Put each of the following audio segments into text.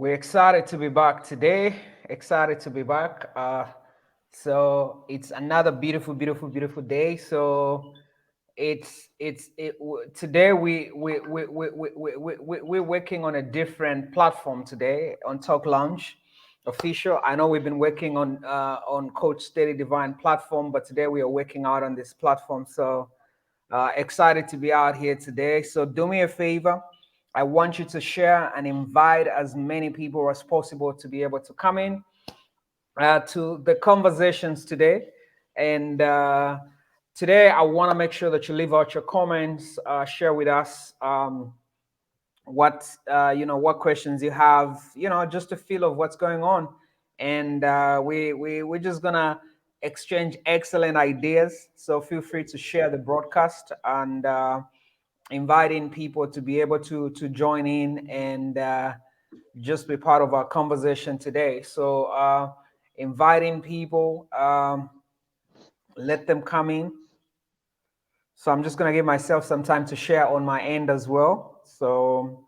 We're excited to be back today. Excited to be back. So it's another beautiful, beautiful, beautiful day. So today we're working on a different platform today on Talk Lounge official. I know we've been working on Coach Steady Divine platform, but today we are working out on this platform. So excited to be out here today. So do me a favor. I want you to share and invite as many people as possible to be able to come in to the conversations today. And today, I want to make sure that you leave out your comments, share with us what questions you have, just a feel of what's going on. And we're just gonna exchange excellent ideas. So feel free to share the broadcast and inviting people to be able to join in and just be part of our conversation today. So inviting people, let them come in. So I'm just going to give myself some time to share on my end as well. So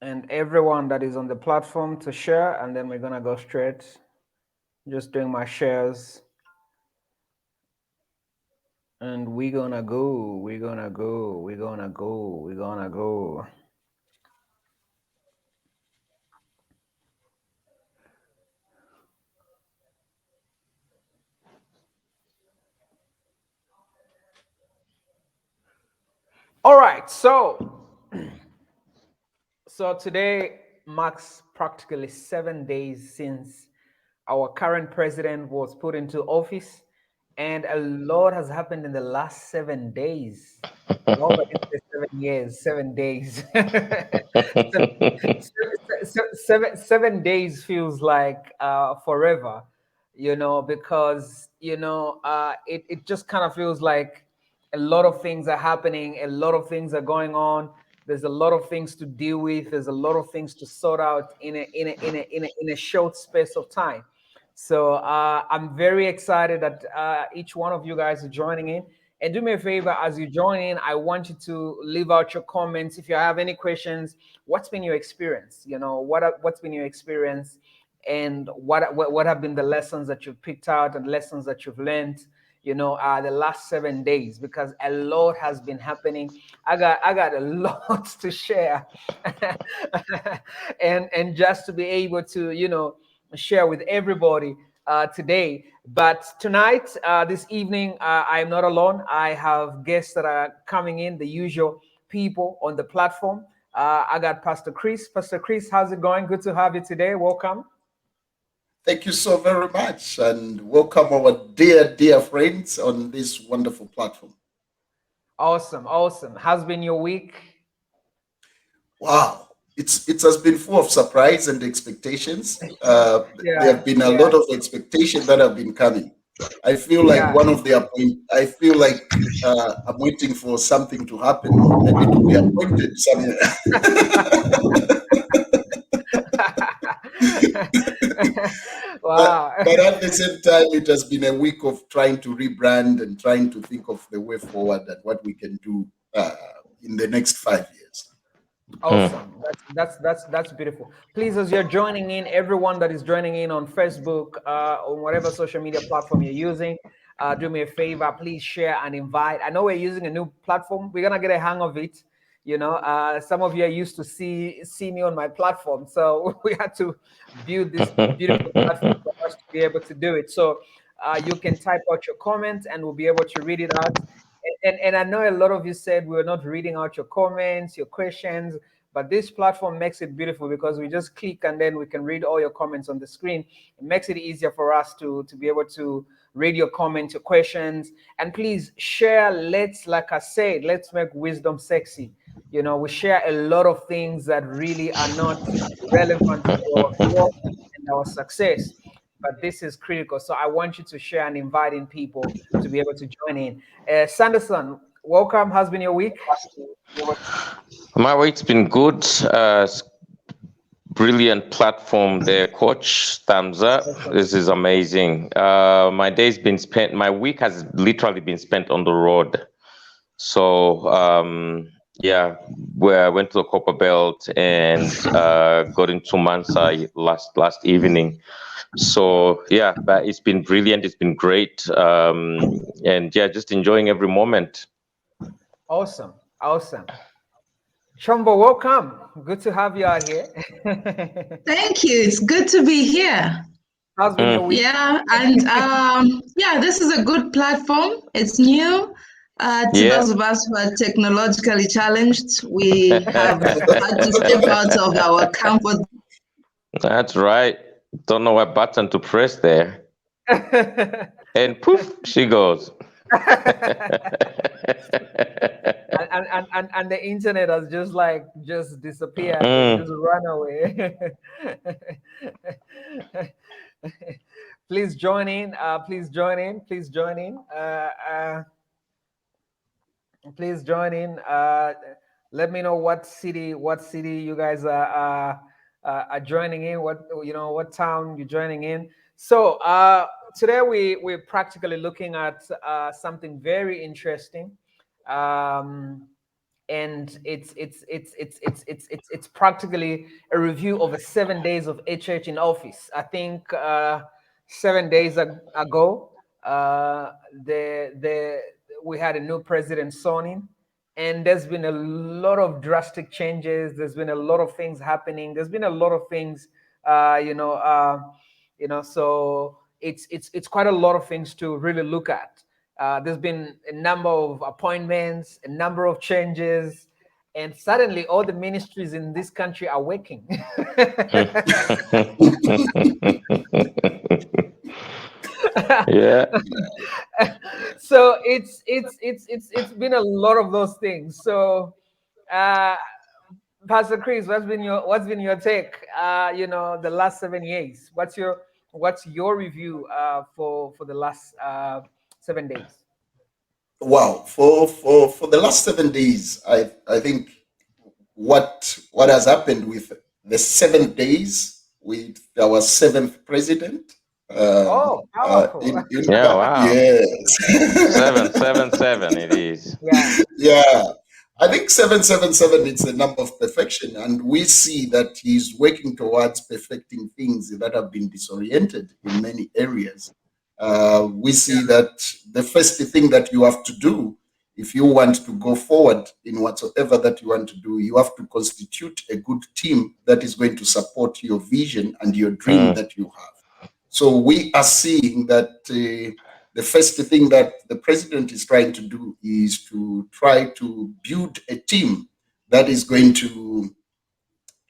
and everyone that is on the platform to share, and then we're going to go straight, just doing my shares. And we're going to go, we're going to go, we're going to go, we're going to go. All right, so today marks practically 7 days since our current president was put into office, and a lot has happened in the last 7 days. Well, but it's 7 years, 7 days. Seven days feels like forever, because it just kind of feels like a lot of things are happening, a lot of things are going on. There's a lot of things to deal with. There's a lot of things to sort out in a short space of time. So I'm very excited that each one of you guys are joining in. And do me a favor, as you join in, I want you to leave out your comments. If you have any questions, what's been your experience? What's been your experience, and what have been the lessons that you've picked out and lessons that you've learned? The last 7 days, because a lot has been happening. I got a lot to share, and just to be able to share with everybody today. But tonight, this evening, I'm not alone. I have guests that are coming in, the usual people on the platform. I got Pastor Chris. Pastor Chris, how's it going? Good to have you today. Welcome. Thank you so very much, and welcome our dear friends on this wonderful platform. Awesome. How's been your week? Wow, it has been full of surprise and expectations. There have been a lot of expectations that have been coming. I feel like I feel like I'm waiting for something to happen, maybe to be appointed somewhere. Wow. But at the same time, it has been a week of trying to rebrand and trying to think of the way forward and what we can do in the next 5 years. Awesome. That's beautiful. Please, as you're joining in, everyone that is joining in on Facebook, on whatever social media platform you're using, do me a favor. Please share and invite. I know we're using a new platform. We're gonna get a hang of it. Some of you are used to see me on my platform, so we had to build this beautiful platform for us to be able to do it. So you can type out your comments, and we'll be able to read it out. And I know a lot of you said we're not reading out your comments, your questions, but this platform makes it beautiful because we just click and then we can read all your comments on the screen. It makes it easier for us to be able to read your comments, your questions. And please share. Like I said, let's make wisdom sexy. We share a lot of things that really are not relevant to our growth and our success, but this is critical. So I want you to share and inviting people to be able to join in. Sanderson, welcome. How's been your week? My week's been good. Brilliant platform there, Coach. Thumbs up. This is amazing. My week has literally been spent on the road. So Yeah, where I went to the Copper Belt and got into Mansa last evening. So yeah, but it's been brilliant. It's been great, and yeah, just enjoying every moment. Awesome, awesome. Chombo, welcome. Good to have you out here. Thank you. It's good to be here. How's been your week? Yeah, and yeah, this is a good platform. It's new. To Yeah. those of us who are technologically challenged, we have had to step out of our comfort. That's right. Don't know what button to press there. And poof, she goes. And the internet has just disappeared and Mm. just run away. Please join in. Please join in. Please join in. Please join in. Let me know what city you guys are joining in. What town you're joining in. So today we're practically looking at something very interesting. And it's practically a review of a 7 days of HH in office. I think 7 days ago, we had a new president sworn in, and there's been a lot of drastic changes. There's been a lot of things happening. There's been a lot of things, So it's quite a lot of things to really look at. There's been a number of appointments, a number of changes, and suddenly all the ministries in this country are working. Yeah. So it's been a lot of those things. So, uh, Pastor Chris, what's been your take? The last 7 years. What's your review for the last 7 days? Wow, for the last 7 days, I think what has happened with the 7 days with our seventh president. Oh, powerful. Yeah, wow. Yes. 777 it is. Yeah, Yeah, I think 777 is a number of perfection, and we see that he's working towards perfecting things that have been disoriented in many areas. We see that the first thing that you have to do if you want to go forward in whatsoever that you want to do, you have to constitute a good team that is going to support your vision and your dream that you have. So we are seeing that the first thing that the president is trying to do is to try to build a team that is going to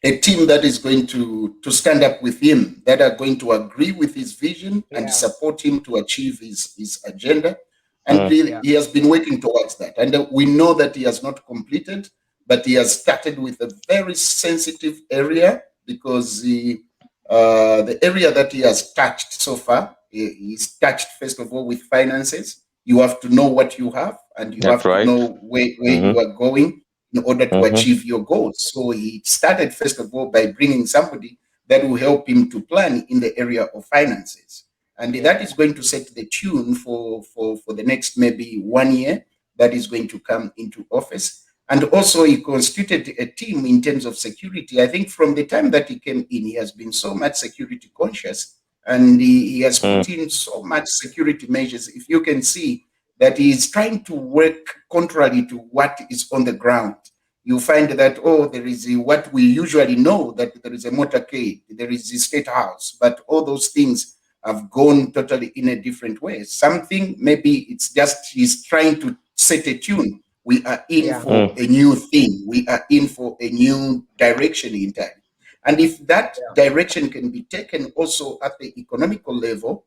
to stand up with him, that are going to agree with his vision and yeah, support him to achieve his agenda. And yeah, he has been working towards that. And we know that he has not completed, but he has started with a very sensitive area, because the area that he has touched so far, he's touched first of all with finances. You have to know what you have, and you That's have to right. know where you are going in order to achieve your goals. So he started first of all by bringing somebody that will help him to plan in the area of finances. And that is going to set the tune for the next maybe 1 year that is going to come into office. And also he constituted a team in terms of security. I think from the time that he came in, he has been so much security conscious, and he has put in so much security measures. If you can see that he is trying to work contrary to what is on the ground, you find that, there is what we usually know, that there is a motorcade, there is the state house, but all those things have gone totally in a different way. Something, maybe it's just he's trying to set a tune. We are in for a new thing. We are in for a new direction in time. And if that direction can be taken also at the economical level,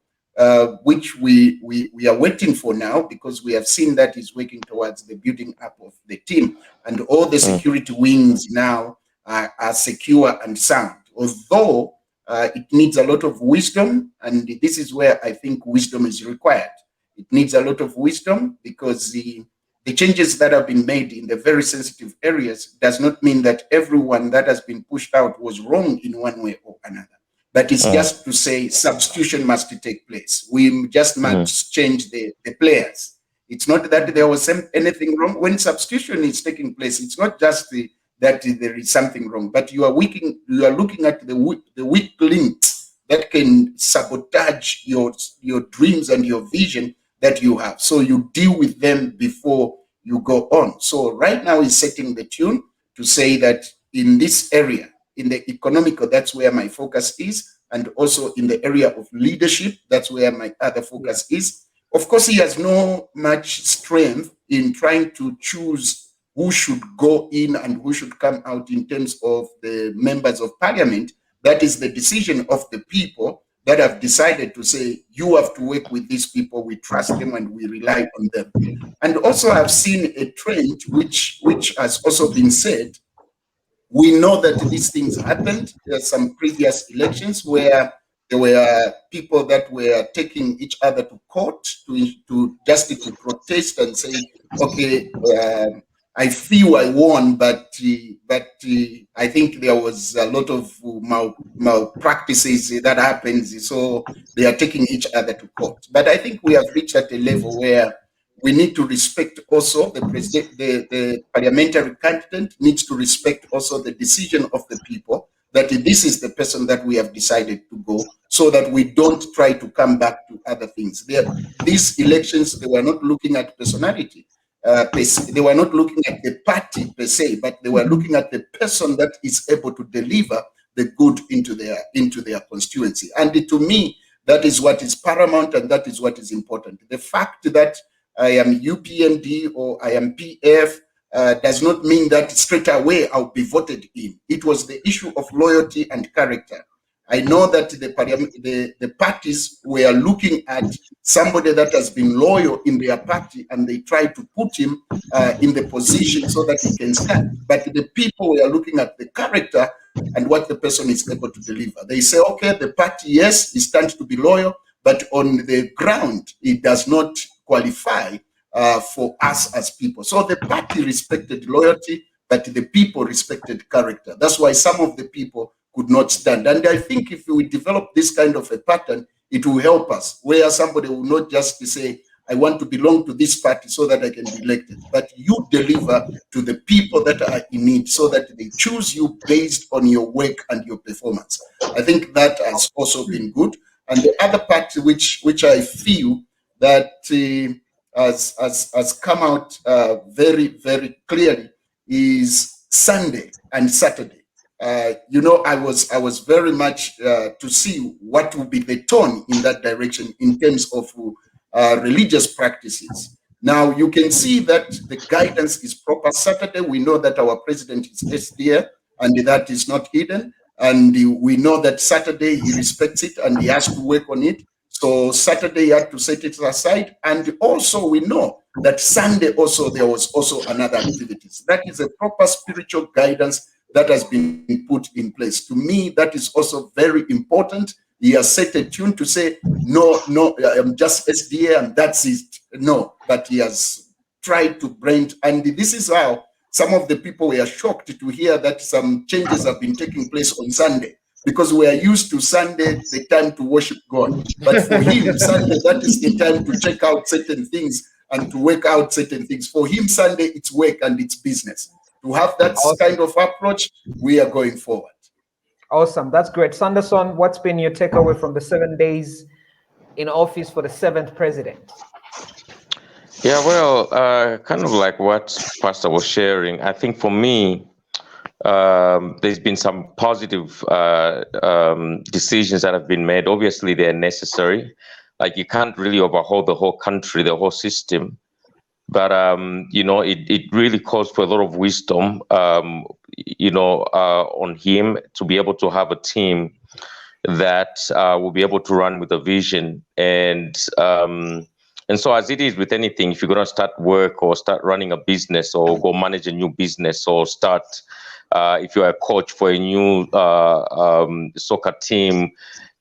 which we are waiting for now, because we have seen that he's working towards the building up of the team, and all the security wings now are secure and sound. Although it needs a lot of wisdom, and this is where I think wisdom is required. It needs a lot of wisdom, because the changes that have been made in the very sensitive areas does not mean that everyone that has been pushed out was wrong in one way or another. But it's just to say substitution must take place. We just must change the players It's not that there was anything wrong. When substitution is taking place, it's not just that there is something wrong, but you are looking at the weak links that can sabotage your dreams and your vision that you have. So you deal with them before you go on. So right now is setting the tune to say that in this area, in the economical, that's where my focus is, and also in the area of leadership, that's where my other focus is. Of course, he has no much strength in trying to choose who should go in and who should come out in terms of the members of parliament. That is the decision of the people that have decided to say, you have to work with these people, we trust them and we rely on them. And also I've seen a trend which has also been said. We know that these things happened. There are some previous elections where there were people that were taking each other to court to protest and say, okay, I feel I won, but I think there was a lot of malpractices that happens. So they are taking each other to court. But I think we have reached at a level where we need to respect also the president, the parliamentary candidate needs to respect also the decision of the people, that this is the person that we have decided to go, so that we don't try to come back to other things. These elections, they were not looking at personality. They were not looking at the party per se, but they were looking at the person that is able to deliver the good into their constituency. And to me, that is what is paramount, and that is what is important. The fact that I am UPND or I am PF does not mean that straight away I'll be voted in. It was the issue of loyalty and character. I know that the parties were looking at somebody that has been loyal in their party, and they try to put him in the position so that he can stand. But the people were looking at the character and what the person is able to deliver. They say, okay, the party, yes, he stands to be loyal, but on the ground, it does not qualify for us as people. So the party respected loyalty, but the people respected character. That's why some of the people could not stand. And I think if we develop this kind of a pattern, it will help us, where somebody will not just say, I want to belong to this party so that I can be elected, but you deliver to the people that are in need so that they choose you based on your work and your performance. I think that has also been good. And the other part which I feel that has come out very, very clearly is Sunday and Saturday. I was very much to see what will be the tone in that direction in terms of religious practices. Now, you can see that the guidance is proper. Saturday, we know that our president is SDA, and that is not hidden. And we know that Saturday he respects it and he has to work on it. So Saturday he had to set it aside. And also we know that Sunday also there was also another activities. That is a proper spiritual guidance that has been put in place. To me, that is also very important. He has set a tune to say, no, I'm just SDA and that's it. No, but he has tried to bring, and this is how some of the people were shocked to hear that some changes have been taking place on Sunday, because we are used to Sunday, the time to worship God. But for him, Sunday, that is the time to check out certain things and to work out certain things. For him, Sunday, it's work and it's business. To have that kind of approach, we are going forward. Awesome. That's great. Sanderson, what's been your takeaway from the 7 days in office for the 7th president? Yeah, well, kind of like what Pastor was sharing, I think for me, there's been some positive decisions that have been made. Obviously, they're necessary. Like, you can't really overhaul the whole country, the whole system. But, it really calls for a lot of wisdom, on him to be able to have a team that will be able to run with a vision. And so as it is with anything, if you're going to start work or start running a business or go manage a new business or start, if you're a coach for a new soccer team,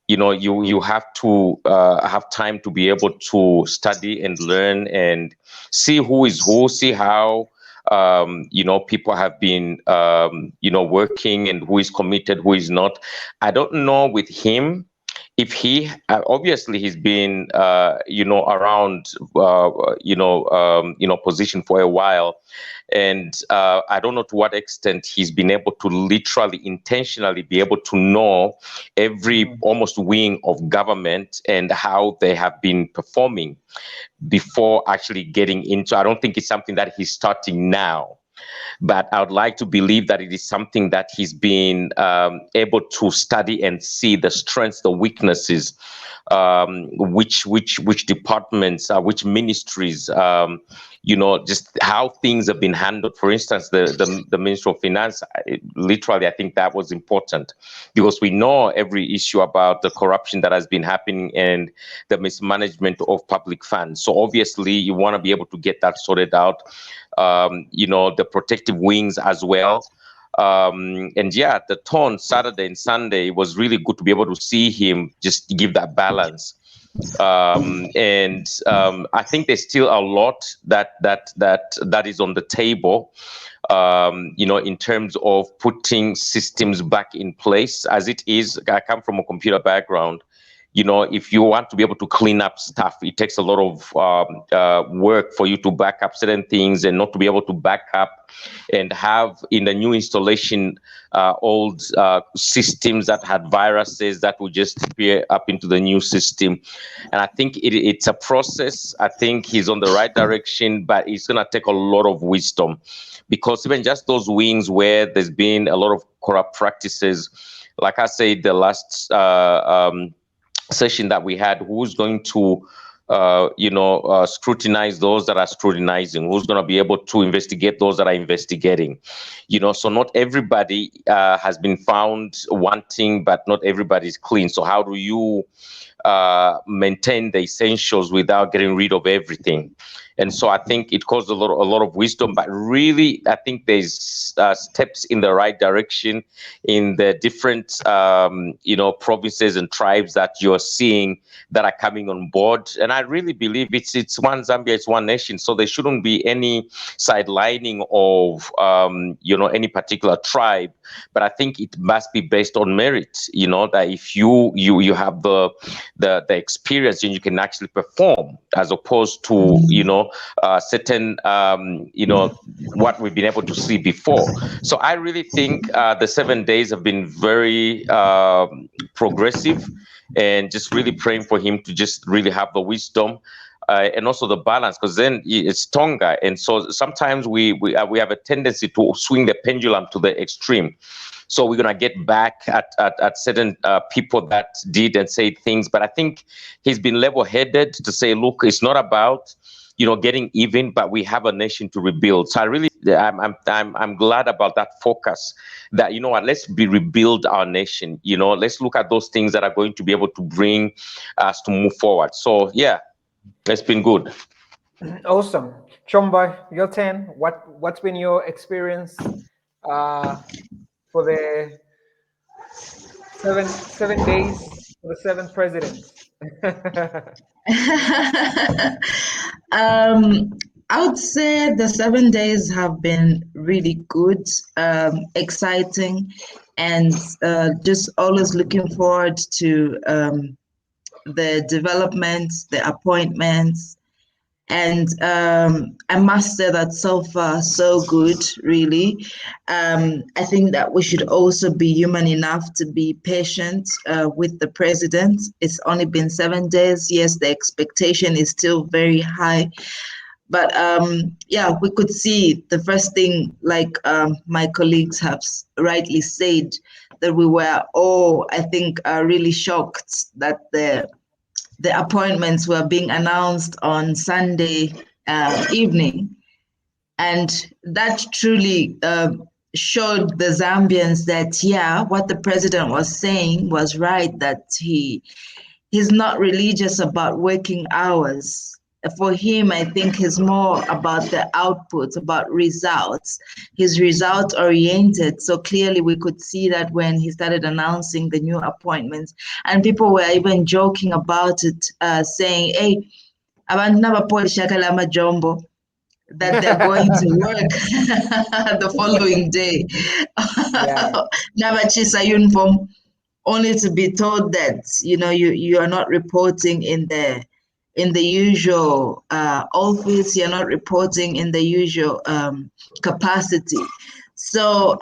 you have to have time to be able to study and learn and see who is who, see how, people have been, working and who is committed, who is not. I don't know with him if he obviously he's been around position for a while, and I don't know to what extent he's been able to literally intentionally be able to know every almost wing of government and how they have been performing before actually getting into. I don't think it's something that he's starting now, but I would like to believe that it is something that he's been able to study and see the strengths, the weaknesses, which departments, which ministries, just how things have been handled. For instance, the Ministry of Finance, literally, I think that was important because we know every issue about the corruption that has been happening and the mismanagement of public funds. So obviously, you want to be able to get that sorted out. The protective wings as well. And yeah, the tone Saturday and Sunday was really good to be able to see him just give that balance. I think there's still a lot that is on the table, in terms of putting systems back in place. As it is, I come from a computer background. If you want to be able to clean up stuff, it takes a lot of work for you to back up certain things, and not to be able to back up and have in the new installation old systems that had viruses that would just appear up into the new system. And I think it's a process. I think he's on the right direction, but it's going to take a lot of wisdom, because even just those wings where there's been a lot of corrupt practices, like I said, the last session that we had, who's going to scrutinize those that are scrutinizing, who's going to be able to investigate those that are investigating, so not everybody has been found wanting, but not everybody is clean. So how do you maintain the essentials without getting rid of everything? And so I think it caused a lot of wisdom, but really I think there's steps in the right direction in the different provinces and tribes that you're seeing that are coming on board. And I really believe it's one Zambia, it's one nation. So there shouldn't be any sidelining of any particular tribe. But I think it must be based on merit. That if you have the experience and you can actually perform, as opposed to certain what we've been able to see before. So I really think the 7 days have been very progressive, and just really praying for him to just really have the wisdom and also the balance, because then it's Tonga, and so sometimes we have a tendency to swing the pendulum to the extreme. So we're gonna get back at certain people that did and said things, but I think he's been level-headed to say, look, it's not about getting even, but we have a nation to rebuild. So I'm glad about that focus. That let's rebuild our nation. Let's look at those things that are going to be able to bring us to move forward. So yeah, it's been good. Awesome, Chomba, your turn. What's been your experience for the seven days for the seventh president? I would say the 7 days have been really good, exciting, and just always looking forward to the developments, the appointments. And I must say that so far, so good, really. I think that we should also be human enough to be patient with the president. It's only been 7 days. Yes, the expectation is still very high. But yeah, we could see the first thing, like my colleagues have rightly said, that we were all, I think, really shocked that the appointments were being announced on Sunday evening. And that truly showed the Zambians that, yeah, what the president was saying was right, that he's not religious about working hours. For him, I think he's more about the output, about results. He's result oriented. So clearly we could see that when he started announcing the new appointments, and people were even joking about it, saying, hey, abantu n'abapolisi akalama jombo, that they're going to work the following day. N'abachisa uniform only to be told that you are not reporting in the usual office, you're not reporting in the usual capacity. So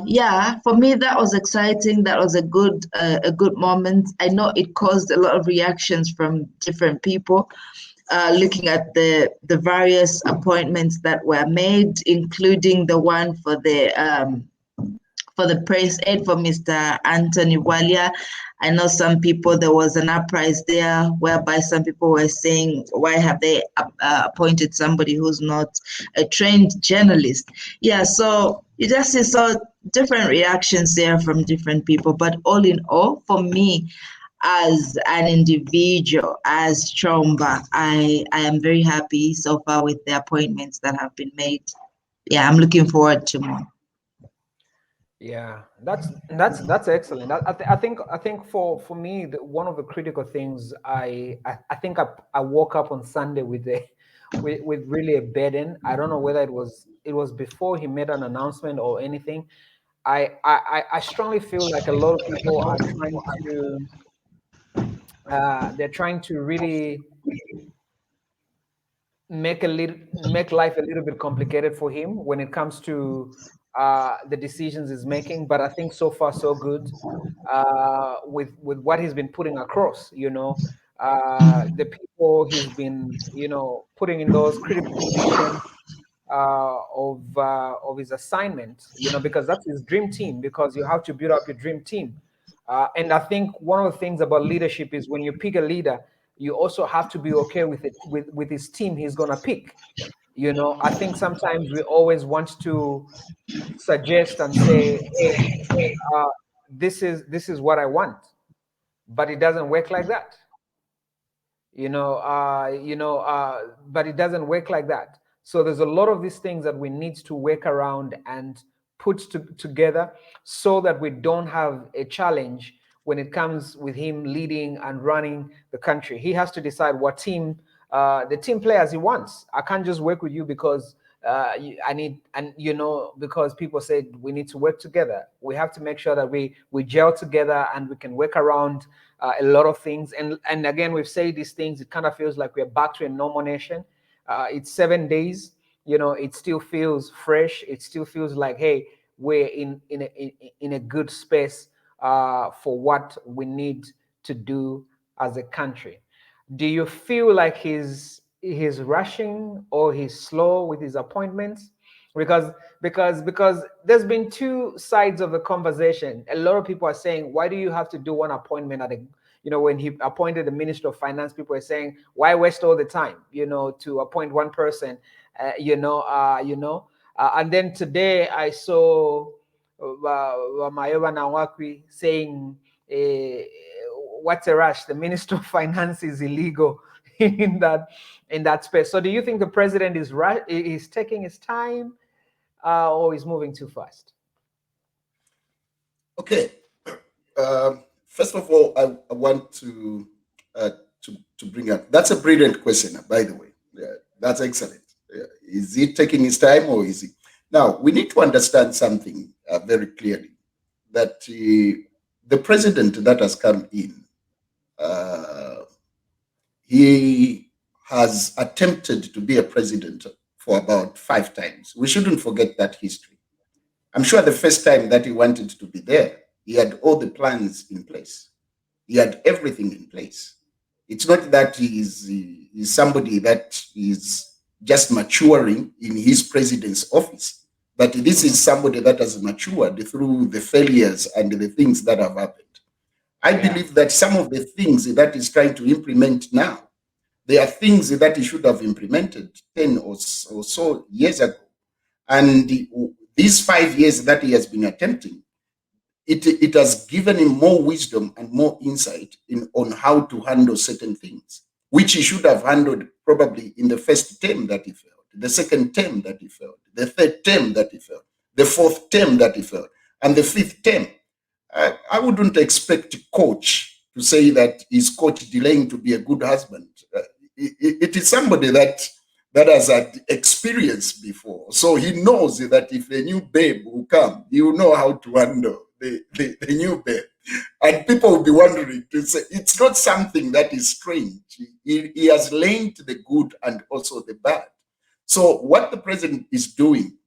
yeah, for me that was exciting. That was a good moment. I know it caused a lot of reactions from different people, looking at the various appointments that were made, including the one for the press aid for Mr. Anthony Walia. I know some people, there was an uprise there whereby some people were saying, why have they appointed somebody who's not a trained journalist? Yeah, so you just saw different reactions there from different people. But all in all, for me, as an individual, as Chomba, I am very happy so far with the appointments that have been made. Yeah, I'm looking forward to more. Yeah, that's excellent. I think for me, one of the critical things I think I woke up on Sunday with with really a burden. I don't know whether it was before he made an announcement or anything. I strongly feel like a lot of people are trying to they're trying to really make life a little bit complicated for him when it comes to the decisions he's making. But I think so far so good with what he's been putting across. The people he's been putting in those critical positions of his assignment. Because that's his dream team. Because you have to build up your dream team. And I think one of the things about leadership is when you pick a leader, you also have to be okay with it with his team he's gonna pick. I think sometimes we always want to suggest and say, "Hey, uh, this is what I want," but it doesn't work like that. But it doesn't work like that. So there's a lot of these things that we need to work around and together so that we don't have a challenge when it comes with him leading and running the country. He has to decide what team, the team players he wants. I can't just work with you because I need, and because people said we need to work together. We have to make sure that we gel together and we can work around a lot of things. And again, we've said these things. It kind of feels like we're back to a normal nation. It's 7 days. It still feels fresh. It still feels like, hey, we're in a good space for what we need to do as a country. Do you feel like he's rushing or he's slow with his appointments? Because there's been two sides of the conversation. A lot of people are saying, why do you have to do one appointment at a when he appointed the minister of finance, people are saying, why waste all the time to appoint one person? And then today I saw Mayowa Nawakwi saying, what's a rush? The minister of finance is illegal in that space. So do you think the president is taking his time or is moving too fast? Okay. First of all, I want to bring up, that's a brilliant question, by the way. Yeah, that's excellent. Is he taking his time or is he? Now, we need to understand something very clearly, that the president that has come in, he has attempted to be a president for about 5 times. We shouldn't forget that history. I'm sure the first time that he wanted to be there, he had all the plans in place. He had everything in place. It's not that he's somebody that is just maturing in his president's office, but this is somebody that has matured through the failures and the things that have happened. I believe that some of the things that he's trying to implement now, they are things that he should have implemented 10 or so years ago. And these 5 years that he has been attempting, it has given him more wisdom and more insight on how to handle certain things, which he should have handled probably in the first term that he failed, the second term that he failed, the third term that he failed, the fourth term that he failed, and the fifth term. I wouldn't expect a coach to say that his coach delaying to be a good husband. It is somebody that has had experience before. So he knows that if a new babe will come, he will know how to handle the new babe. And people will be wondering, to say, it's not something that is strange. He has linked the good and also the bad. So what the president is doing,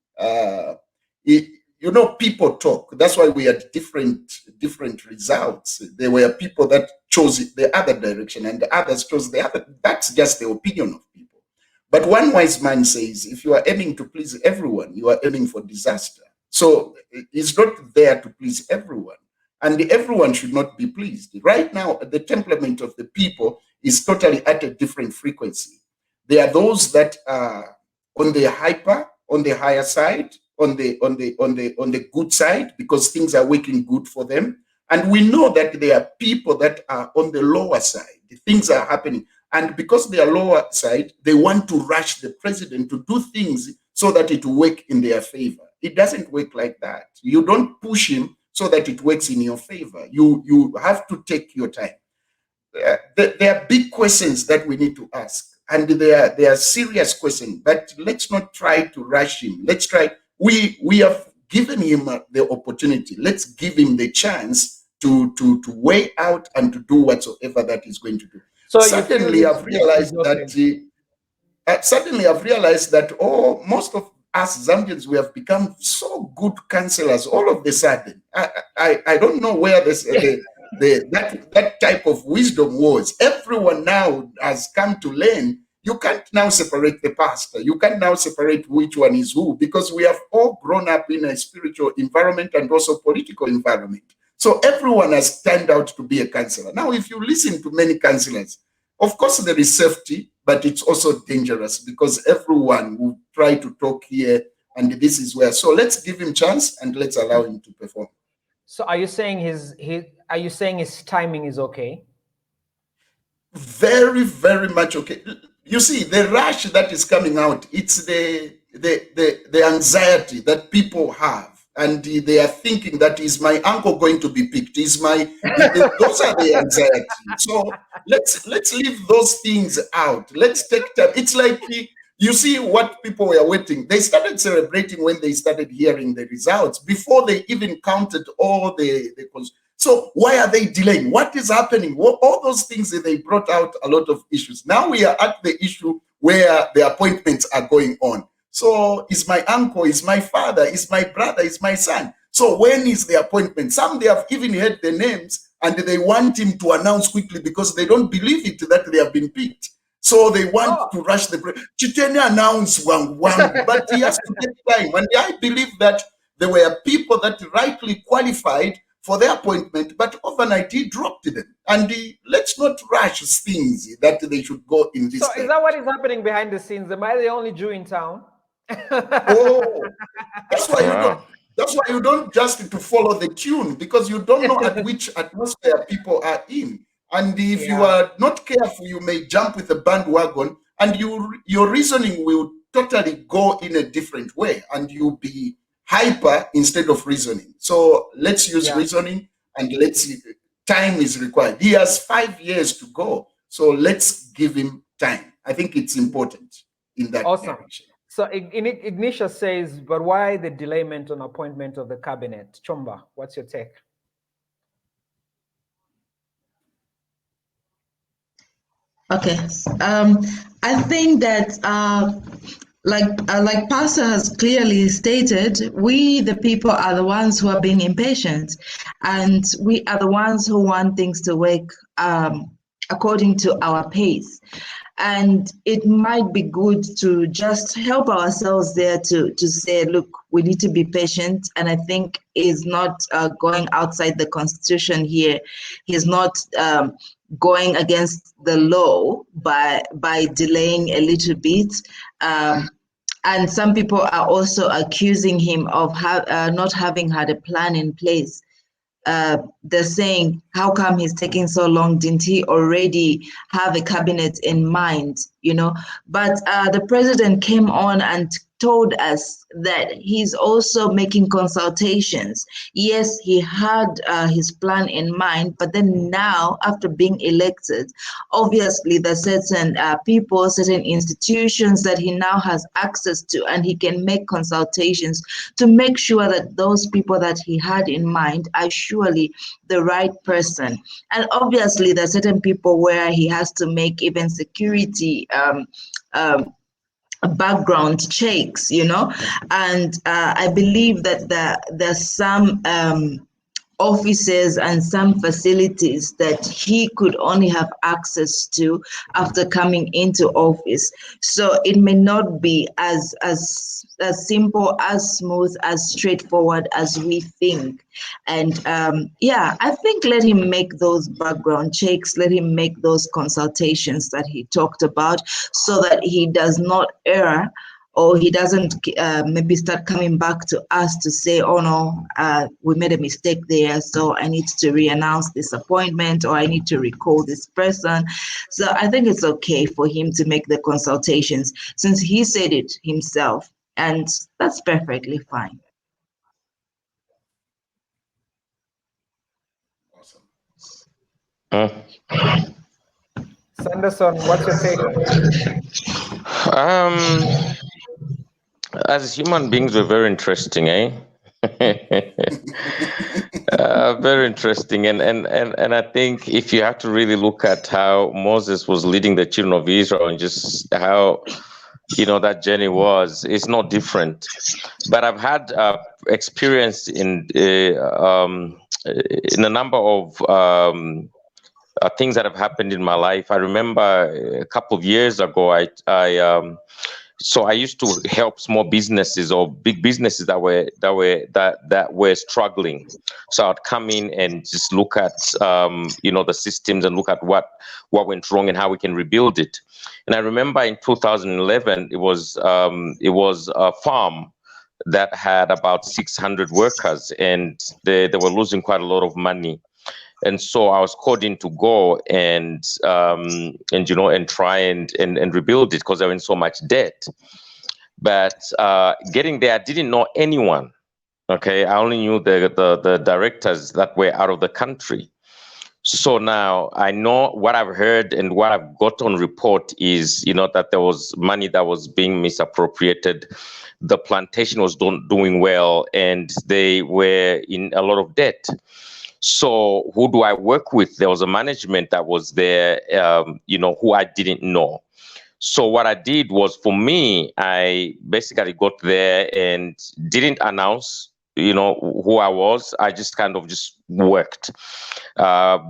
people talk. That's why we had different results. There were people that chose the other direction and the others chose the other. That's just the opinion of people. But one wise man says, if you are aiming to please everyone, you are aiming for disaster. So it's not there to please everyone. And everyone should not be pleased. Right now, the temperament of the people is totally at a different frequency. There are those that are on the higher side, on the good side, because things are working good for them. And we know that there are people that are on the lower side. Things are happening. And because they are lower side, they want to rush the president to do things so that it will work in their favor. It doesn't work like that. You don't push him so that it works in your favor. You have to take your time. There are big questions that we need to ask. And they are serious questions, but let's not try to rush him. Let's try. We have given him the opportunity. Let's give him the chance to weigh out and to do whatsoever that he's going to do. So suddenly I've realized that most of us Zambians, we have become so good counselors all of a sudden. I don't know where that type of wisdom was. Everyone now has come to learn. You can't now separate the pastor. You can't now separate which one is who, because we have all grown up in a spiritual environment and also political environment. So everyone has turned out to be a counselor. Now, if you listen to many counselors, of course there is safety, but it's also dangerous because everyone will try to talk here, and this is where. So let's give him chance and let's allow him to perform. So are you saying his timing is okay? Very, very much okay. You see, the rush that is coming out, it's the anxiety that people have. And they are thinking that, is my uncle going to be picked? Those are the anxiety. So let's leave those things out. Let's take time. It's like, you see what people were waiting. They started celebrating when they started hearing the results before they even counted all the. So why are they delaying? What is happening? All those things that they brought out a lot of issues. Now we are at the issue where the appointments are going on. So is my uncle, is my father, is my brother, is my son. So when is the appointment? Some, they have even heard the names and they want him to announce quickly because they don't believe it that they have been picked. So they want to rush the Chitene announce one, but he has to take time. And I believe that there were people that rightly qualified for the appointment, but overnight he dropped them. And let's not rush things that they should go in this. So is that what is happening behind the scenes? Am I the only Jew in town? That's why you don't just to follow the tune, because you don't know at which atmosphere people are in. And if you are not careful, you may jump with a bandwagon, and your reasoning will totally go in a different way, and you'll be hyper instead of reasoning. So let's use reasoning, and let's see. Time is required. He has 5 years to go, so let's give him time. I think it's important in that direction. So Ignitia says, but why the delayment on appointment of the cabinet? Chomba, what's your take? Okay, I think that like Pastor has clearly stated, we the people are the ones who are being impatient, and we are the ones who want things to work according to our pace. And it might be good to just help ourselves there to say, look, we need to be patient. And I think he's not going outside the Constitution here. He's not going against the law by delaying a little bit. And some people are also accusing him of not having had a plan in place. They're saying, how come he's taking so long? Didn't he already have a cabinet in mind? But the president came on and told us that he's also making consultations. Yes, he had his plan in mind, but then now, after being elected, obviously there's certain people, certain institutions that he now has access to, and he can make consultations to make sure that those people that he had in mind are surely the right person. And obviously there's certain people where he has to make even security background checks, and I believe that there's some offices and some facilities that he could only have access to after coming into office. So it may not be as simple, as smooth, as straightforward as we think. And I think let him make those background checks, let him make those consultations that he talked about, so that he does not err, or he doesn't maybe start coming back to us to say, oh no, we made a mistake there, so I need to re-announce this appointment, or I need to recall this person. So I think it's okay for him to make the consultations, since he said it himself, and that's perfectly fine. Sanderson, what's your take? As human beings, we're very interesting, eh? Very interesting, and I think if you have to really look at how Moses was leading the children of Israel and just how that journey was, it's not different. But I've had experience in a number of things that have happened in my life. I remember a couple of years ago, I used to help small businesses or big businesses that were struggling. So I'd come in and just look at the systems and look at what went wrong and how we can rebuild it. And I remember in 2011, it was a farm that had about 600 workers, and they were losing quite a lot of money. And so I was called in to go and try and rebuild it, because they were in so much debt. But getting there, I didn't know anyone. Okay, I only knew the directors that were out of the country. So now I know what I've heard, and what I've got on report is, that there was money that was being misappropriated. The plantation was doing well, and they were in a lot of debt. So who do I work with? There was a management that was there, who I didn't know. So what I did was, for me, I basically got there and didn't announce, who I was. I just kind of just worked,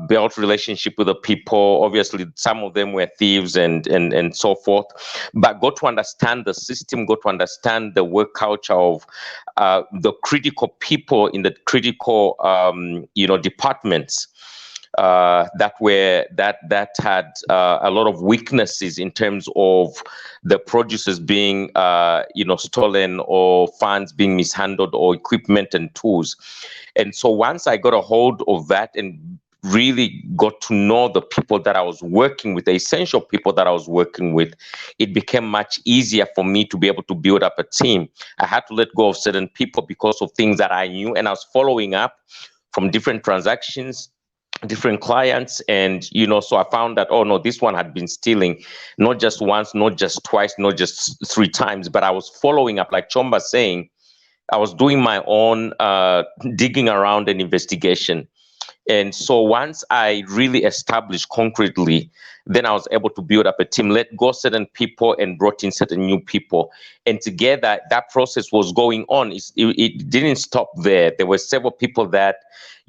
built relationship with the people. Obviously, some of them were thieves and so forth, but got to understand the system, got to understand the work culture of the critical people in the critical, departments. That had a lot of weaknesses in terms of the producers being stolen, or funds being mishandled, or equipment and tools. And so once I got a hold of that and really got to know the people that I was working with, the essential people that I was working with, it became much easier for me to be able to build up a team. I had to let go of certain people because of things that I knew, and I was following up from different transactions, different clients. And so I found that, oh no, this one had been stealing, not just once, not just twice, not just 3 times, but I was following up, like Chomba saying. I was doing my own digging around and investigation. And so once I really established concretely, then I was able to build up a team, let go certain people, and brought in certain new people. And together, that process was going on. It didn't stop there. There were several people that,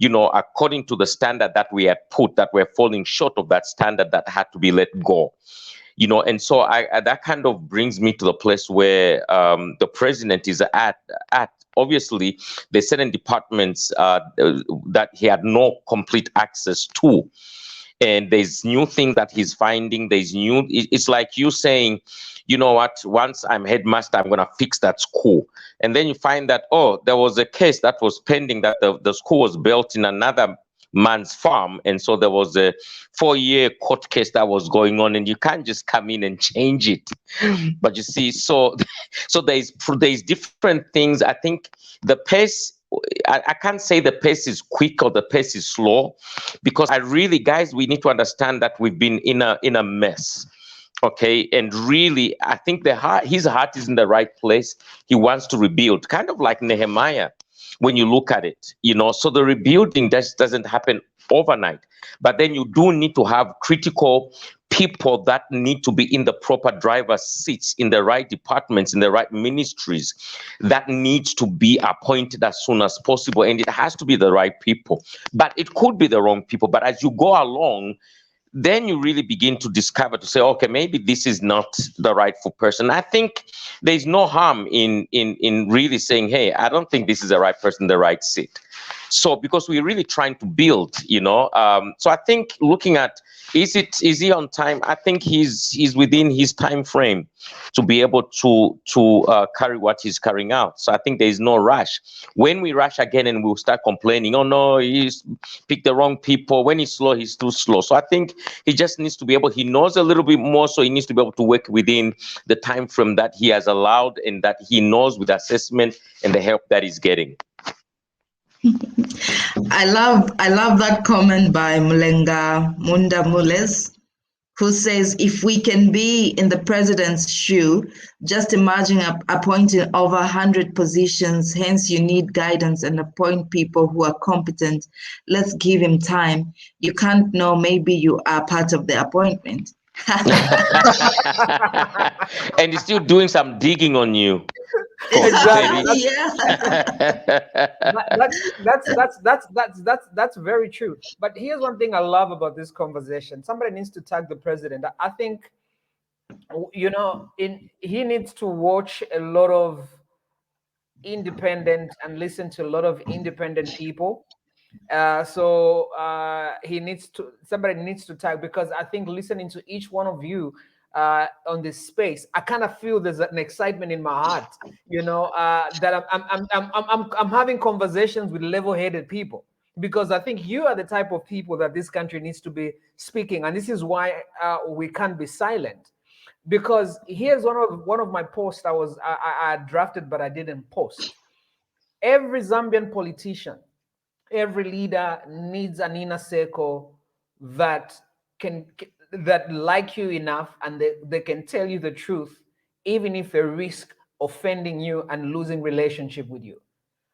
according to the standard that we had put, that were falling short of that standard, that had to be let go. And so I that kind of brings me to the place where the president is at. Obviously, there's certain departments that he had no complete access to. And there's new things that he's finding. It's like you saying, you know what, once I'm headmaster, I'm going to fix that school. And then you find that, oh, there was a case that was pending, that the school was built in another man's farm. And so there was a 4-year court case that was going on, and you can't just come in and change it. But you see, so so there's different things. I think the pace, I can't say the pace is quick or the pace is slow, because I really, guys, we need to understand that we've been in a mess. Okay, and really, I think his heart is in the right place. He wants to rebuild, kind of like Nehemiah, when you look at it, so the rebuilding just doesn't happen overnight. But then you do need to have critical people that need to be in the proper driver's seats, in the right departments, in the right ministries, that needs to be appointed as soon as possible. And it has to be the right people, but it could be the wrong people. But as you go along, then you really begin to discover, to say, okay, maybe this is not the rightful person. I think there's no harm in really saying, hey, I don't think this is the right person, the right seat. So because we're really trying to build, so I think looking at, is he on time? I think he's within his time frame to be able to carry what he's carrying out. So I think there is no rush. When we rush again and we'll start complaining, oh no, he's picked the wrong people. When he's slow, he's too slow. So I think he just needs to be able, he knows a little bit more, so he needs to be able to work within the time frame that he has allowed, and that he knows with assessment and the help that he's getting. I love that comment by Mulenga Munda Mules, who says, if we can be in the president's shoe, just imagine appointing over 100 positions. Hence, you need guidance and appoint people who are competent. Let's give him time. You can't know, maybe you are part of the appointment. And he's still doing some digging on you. Exactly. Yeah. That's very true. But here's one thing I love about this conversation. Somebody needs to tag the president. I think, he needs to watch a lot of independent and listen to a lot of independent people. Somebody needs to tag, because I think listening to each one of you on this space, I kind of feel there's an excitement in my heart, that I'm having conversations with level-headed people, because I think you are the type of people that this country needs to be speaking, and this is why we can't be silent. Because here's one of my posts I drafted, but I didn't post. Every Zambian politician, every leader needs an inner circle that that like you enough, and they can tell you the truth, even if they risk offending you and losing relationship with you.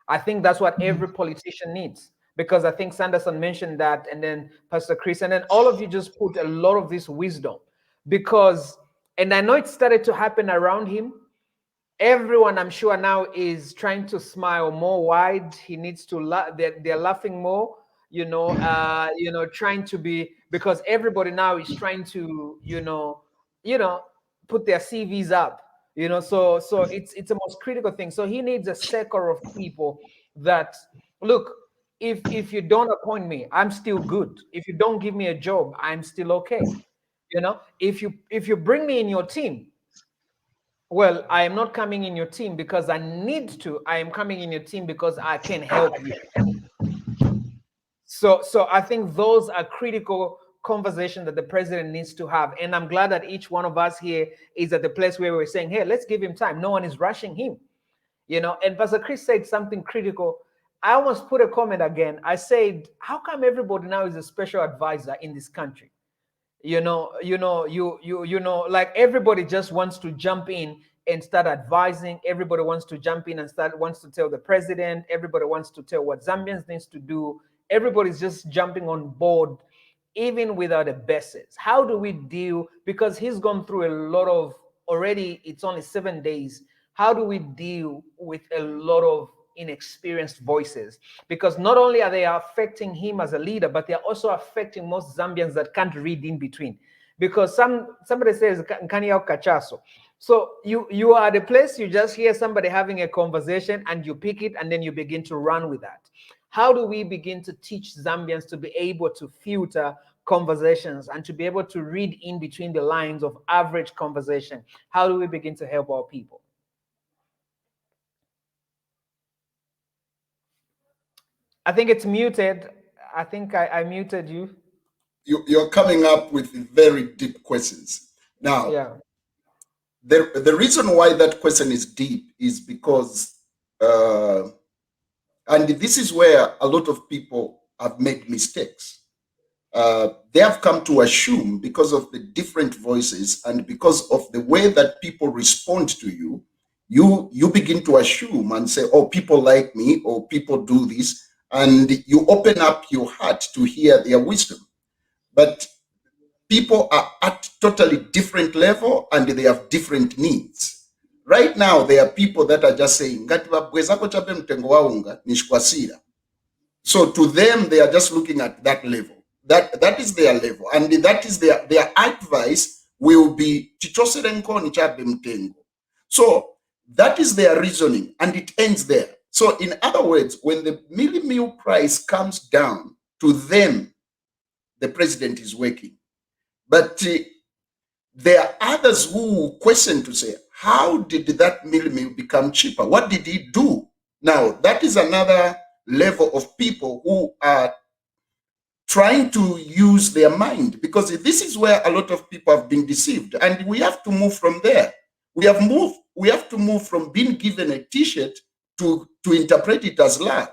I think that's what every politician needs, because I think Sanderson mentioned that, and then Pastor Chris, and then all of you just put a lot of this wisdom, because, and I know it started to happen around him. Everyone, I'm sure, now is trying to smile more wide. He needs to laugh. They're laughing more, trying to be, because everybody now is trying to, put their CVs up, so it's a most critical thing. So he needs a circle of people that, look, if you don't appoint me, I'm still good. If you don't give me a job, I'm still okay. If you bring me in your team, well, I am not coming in your team because I need to. I am coming in your team because I can help you. So I think those are critical conversations that the president needs to have. And I'm glad that each one of us here is at the place where we're saying, hey, let's give him time. No one is rushing him. And Pastor Chris said something critical. I almost put a comment again. I said, how come everybody now is a special advisor in this country? Like everybody just wants to jump in and start advising. Everybody wants to jump in and wants to tell the president. Everybody wants to tell what Zambians needs to do. Everybody's just jumping on board, even without a basis. How do we deal? Because he's gone through a lot of, already it's only 7 days. How do we deal with a lot of inexperienced voices? Because not only are they affecting him as a leader, but they're also affecting most Zambians that can't read in between. Because somebody says Nkaniao Kachaso. So you are at a place, you just hear somebody having a conversation and you pick it and then you begin to run with that. How do we begin to teach Zambians to be able to filter conversations and to be able to read in between the lines of average conversation? How do we begin to help our people? I think it's muted. I think I muted you. You're coming up with very deep questions. Now, Yeah. the reason why that question is deep is because, and this is where a lot of people have made mistakes. They have come to assume, because of the different voices and because of the way that people respond to you, you begin to assume and say, oh, people like me, or people do this, and you open up your heart to hear their wisdom. But people are at totally different level and they have different needs. Right now, there are people that are just saying, so to them, they are just looking at that level. That is their level, and that is their advice will be so that is their reasoning, and it ends there. So in other words, when the milli meal price comes down, to them, the president is working. But there are others who question to say, how did that milli meal become cheaper? What did he do? Now, that is another level of people who are trying to use their mind, because this is where a lot of people have been deceived, and we have to move from there. We have to move from being given a t-shirt to interpret it as love.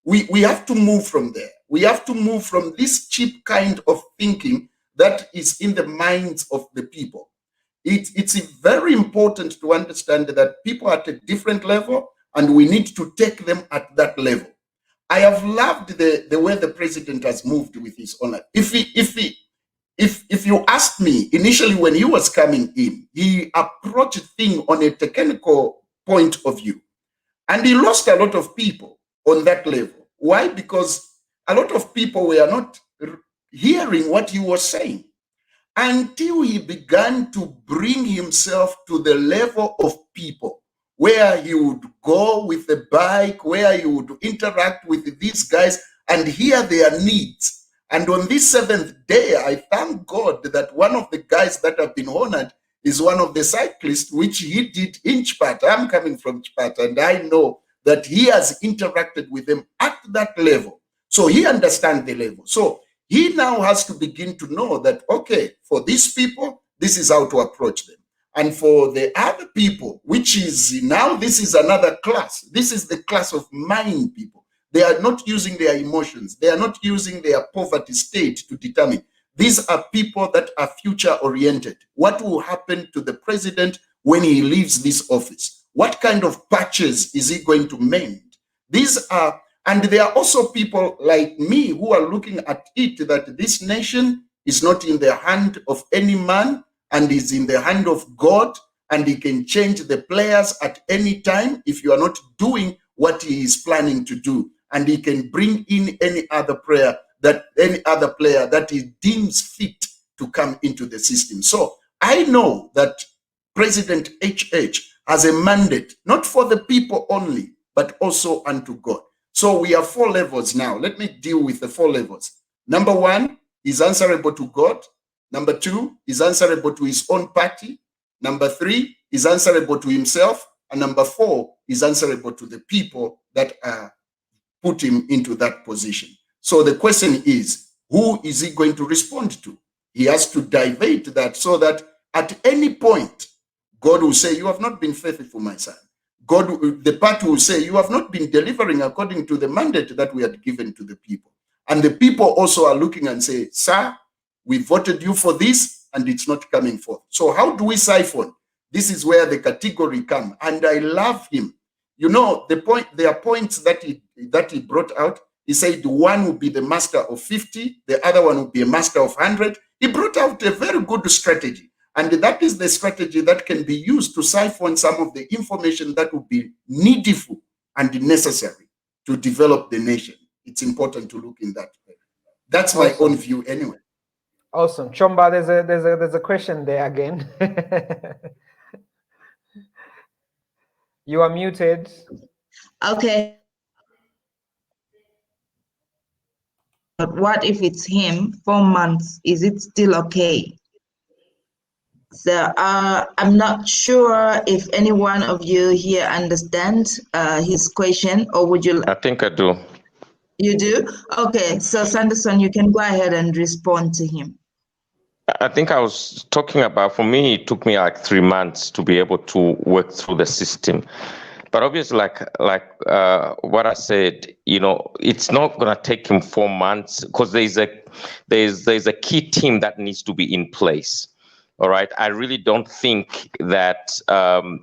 We have to move from there. We have to move from this cheap kind of thinking that is in the minds of the people. It's very important to understand that people are at a different level, and we need to take them at that level. I have loved the way the president has moved with his online. If you asked me initially when he was coming in, he approached things on a technical point of view, and he lost a lot of people on that level. Why? Because a lot of people were not hearing what he was saying until he began to bring himself to the level of people, where he would go with the bike, where he would interact with these guys and hear their needs. And on this seventh day, I thank God that one of the guys that have been honored is one of the cyclists, which he did in Chipata. I'm coming from Chipata, and I know that he has interacted with them at that level. So he understands the level. So he now has to begin to know that, okay, for these people, this is how to approach them. And for the other people, which is now, this is another class. This is the class of mind people. They are not using their emotions. They are not using their poverty state to determine. These are people that are future oriented. What will happen to the president when he leaves this office? What kind of patches is he going to mend? These are, and there are also people like me who are looking at it that this nation is not in the hand of any man, and is in the hand of God, and he can change the players at any time if you are not doing what he is planning to do. And he can bring in any other player that he deems fit to come into the system. So I know that President HH has a mandate, not for the people only, but also unto God. So we have 4 levels now. Let me deal with the 4 levels. Number 1 is answerable to God. Number 2 is answerable to his own party. Number 3 is answerable to himself. And number 4 is answerable to the people that put him into that position. So the question is, who is he going to respond to? He has to divert that so that at any point, God will say, you have not been faithful, my son. God, the party will say, you have not been delivering according to the mandate that we had given to the people. And the people also are looking and say, sir, we voted you for this, and it's not coming forth. So how do we siphon? This is where the category come. And I love him. You know, there are points that he brought out. He said one will be the master of 50, the other one will be a master of 100. He brought out a very good strategy. And that is the strategy that can be used to siphon some of the information that would be needful and necessary to develop the nation. It's important to look in that way. That's my own view anyway. Awesome. Chomba, there's a question there again. You are muted. Okay. But what if it's him, 4 months? Is it still okay? So I'm not sure if any one of you here understands his question, or would you? I think I do. You do? Okay, so Sanderson, you can go ahead and respond to him. I think I was talking about, for me, it took me like 3 months to be able to work through the system. But obviously, what I said, it's not gonna take him 4 months, because there's a key team that needs to be in place. All right. I really don't think that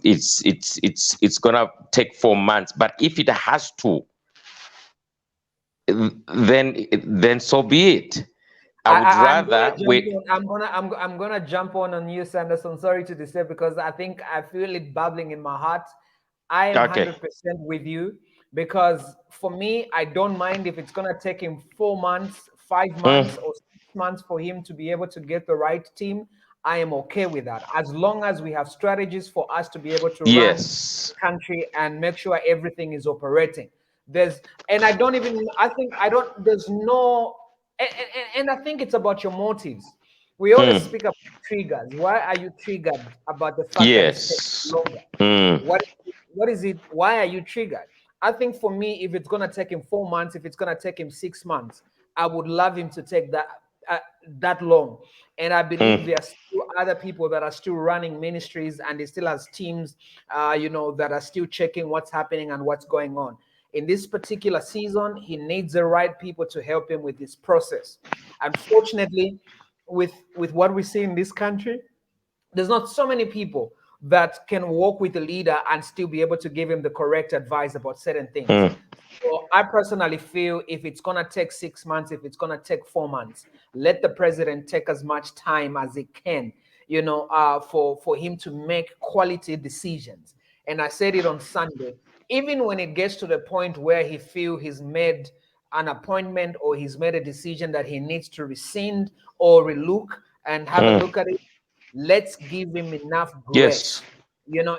it's gonna take 4 months. But if it has to, then so be it. I would rather wait. I'm gonna jump on you, Sanderson. Sorry to disturb, because I think I feel it bubbling in my heart. I am Okay. 100% with you, because for me, I don't mind if it's gonna take him 4 months, 5 months, or 6 months for him to be able to get the right team. I am okay with that, as long as we have strategies for us to be able to run Yes. the country and make sure everything is operating. There's and I don't even I think I don't there's no and I think it's about your motives. We always speak about triggers. Why are you triggered about the fact that it's taking Yes. longer? Mm. What is it? Why are you triggered? I think for me, if it's gonna take him 4 months, if it's gonna take him 6 months, I would love him to take uh, that long. And I believe Mm. there are still other people that are still running ministries, and they still has teams, that are still checking what's happening and what's going on. In this particular season, he needs the right people to help him with this process. Unfortunately, with what we see in this country, there's not so many people that can work with a leader and still be able to give him the correct advice about certain things. Mm. So I personally feel if it's going to take 6 months, if it's going to take 4 months, let the president take as much time as he can, for him to make quality decisions. And I said it on Sunday, even when it gets to the point where he feel he's made an appointment or he's made a decision that he needs to rescind or relook and have a Mm. look at it, let's give him enough Yes. grace.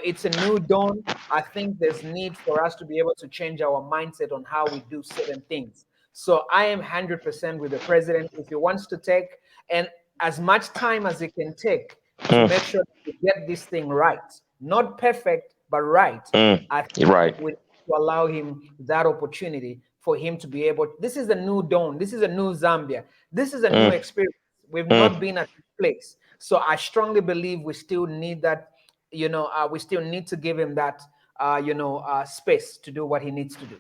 It's a new dawn. I think there's need for us to be able to change our mindset on how we do certain things. So I am 100% with the president. If he wants to take and as much time as he can take to Mm. make sure that we get this thing right, not perfect, but right, Mm. I Right. think we need to allow him that opportunity for him to be able. This is a new dawn. This is a new Zambia. This is a new Mm. experience. We've Mm. not been at this place. So I strongly believe we still need that, we still need to give him that, space to do what he needs to do.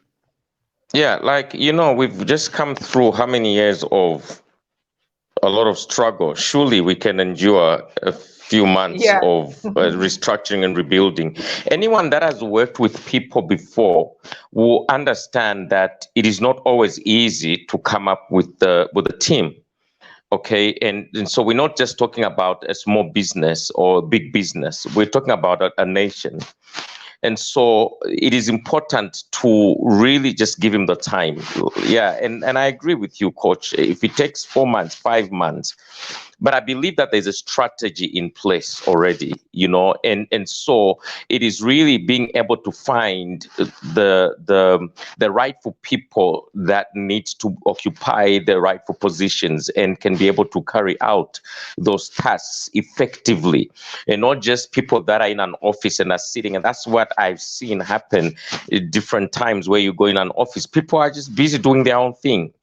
Yeah, we've just come through how many years of a lot of struggle. Surely we can endure a few months Yeah. of restructuring and rebuilding. Anyone that has worked with people before will understand that it is not always easy to come up with a team. Okay, and so we're not just talking about a small business or a big business. We're talking about a nation. And so it is important to really just give him the time. Yeah, and I agree with you, coach. If it takes 4 months, 5 months, but I believe that there's a strategy in place already, and so it is really being able to find the rightful people that need to occupy the rightful positions and can be able to carry out those tasks effectively, and not just people that are in an office and are sitting. And that's what I've seen happen at different times, where you go in an office, people are just busy doing their own thing.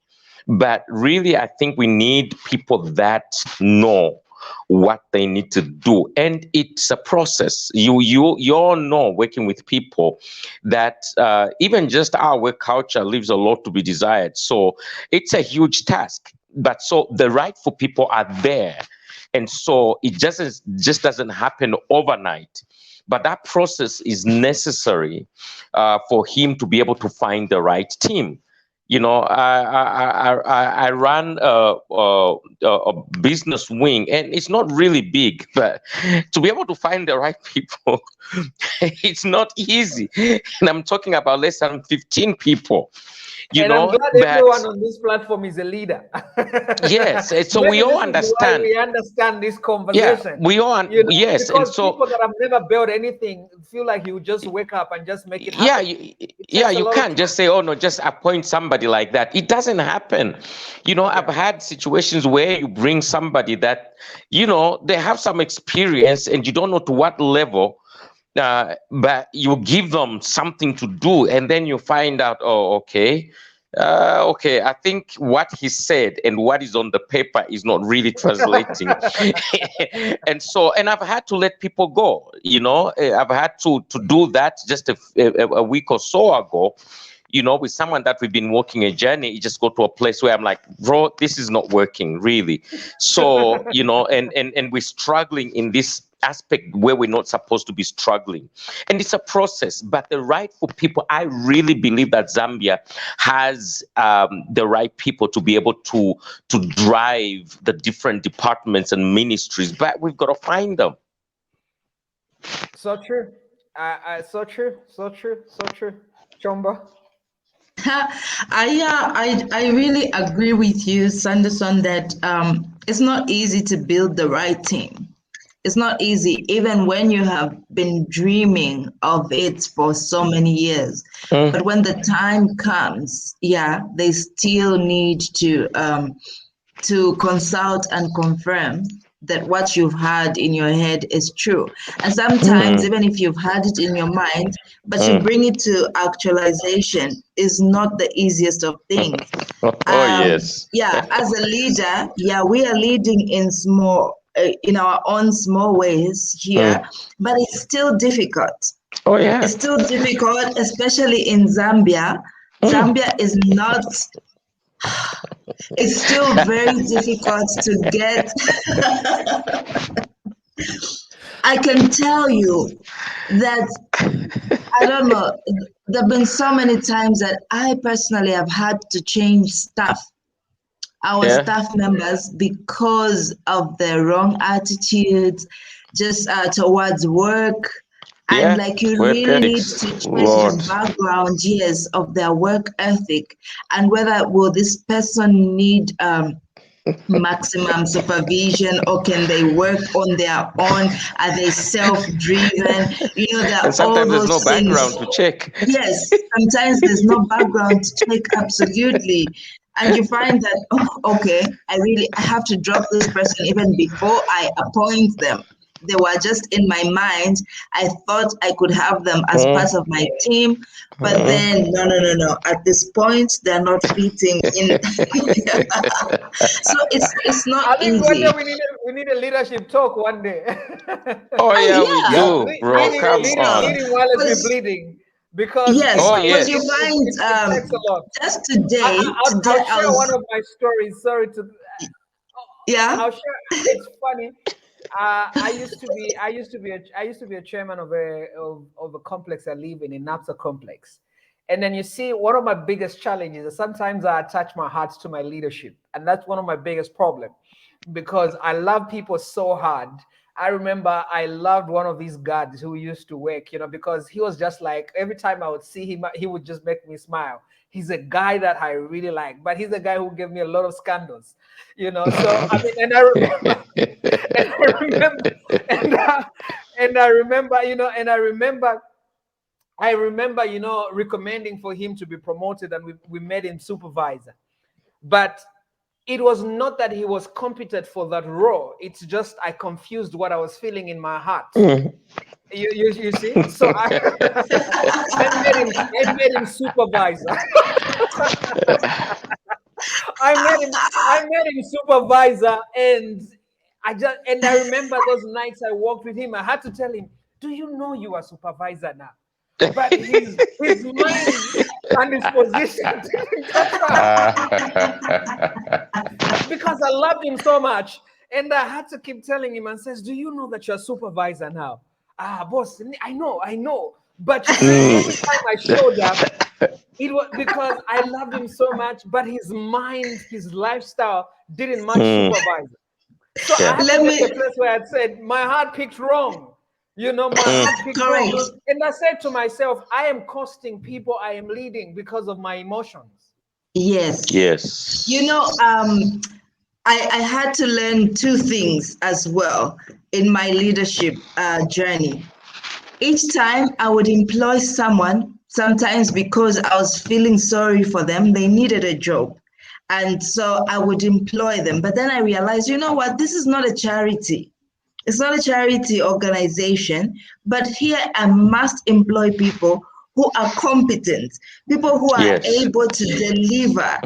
But really, I think we need people that know what they need to do, and it's a process. You all know, working with people, that even just our work culture leaves a lot to be desired. So it's a huge task. But so the rightful people are there, and so it just doesn't happen overnight. But that process is necessary for him to be able to find the right team. I run a business wing, and it's not really big, but to be able to find the right people, it's not easy. And I'm talking about less than 15 people, And I'm glad but everyone on this platform is a leader. yes, so we Maybe all this is why understand. we understand this Yeah, conversation. yes, and Because so people that have never built anything feel like you just wake up and just make it yeah, happen. you, It yeah, takes a you lot of can't time. just say, oh no, just appoint somebody like that. It doesn't happen. I've Yeah. had situations where you bring somebody that, they have some experience, and you don't know to what level, but you give them something to do, and then you find out, oh, okay, Okay, I think what he said and what is on the paper is not really translating. And I've had to let people go, I've had to do that just a week or so ago, with someone that we've been walking a journey. You just go to a place where I'm like, bro, this is not working really. So, and we're struggling in this aspect where we're not supposed to be struggling, and it's a process. But the rightful people, I really believe that Zambia has the right people to be able to drive the different departments and ministries, but we've got to find them. So true. So true. So true. So true. Chomba. I really agree with you, Sanderson, that it's not easy to build the right team. It's not easy, even when you have been dreaming of it for so many years. But when the time comes, they still need to consult and confirm that what you've had in your head is true. And sometimes, even if you've had it in your mind, but to bring it to actualization is not the easiest of things. Yes. As a leader, we are leading in in our own small ways here, but it's still difficult. Oh yeah. It's still difficult, especially in Zambia. Zambia is not. It's still very difficult to get. I can tell you that, I don't know, there have been so many times that I personally have had to change our staff members, because of their wrong attitudes just towards work. And like, you really need to check the background, of their work ethic, and whether will this person need maximum supervision, or can they work on their own? Are they self-driven? There are and sometimes all there's those no background things. to check. Yes, sometimes there's no background to check, absolutely. And you find that, okay, I have to drop this person even before I appoint them. They were just in my mind. I thought I could have them as part of my team, but then no. At this point, they're not fitting in. So it's not I think one easy. day we need a leadership talk one day. Oh yeah, we do, bro. Come on. Leading while it's bleeding, because yes, Oh because you yes. find it takes a lot. just today I'll I share one was of my stories. Sorry to. I'll share. It's funny. I used to be a chairman of a complex I live in NAPSA complex. And then you see, one of my biggest challenges is sometimes I attach my heart to my leadership. And that's one of my biggest problems, because I love people so hard. I remember I loved one of these guys who used to work, because he was just like, every time I would see him, he would just make me smile. He's a guy that I really like, but he's a guy who gave me a lot of scandals, So I mean, and I remember, and I remember, I remember, recommending for him to be promoted, and we made him supervisor. But it was not that he was competent for that role. It's just I confused what I was feeling in my heart. You see? So I made him supervisor. I made him supervisor, and I remember those nights I walked with him. I had to tell him, "Do you know you are supervisor now?" But his mind and his position didn't catch up. Because I loved him so much, and I had to keep telling him, and says, "Do you know that you're supervisor now?" Boss, I know. But you see, every time I showed up, it was because I loved him so much, but his mind, his lifestyle didn't match supervisor. So I had to get to a place where I said, my heart picked wrong. My heart picked wrong. And I said to myself, I am costing people I am leading because of my emotions. Yes. I had to learn two things as well in my leadership journey. Each time I would employ someone, sometimes because I was feeling sorry for them, they needed a job. And so I would employ them. But then I realized, you know what, this is not a charity. It's not a charity organization, but here I must employ people who are competent, people who are Yes. able to deliver.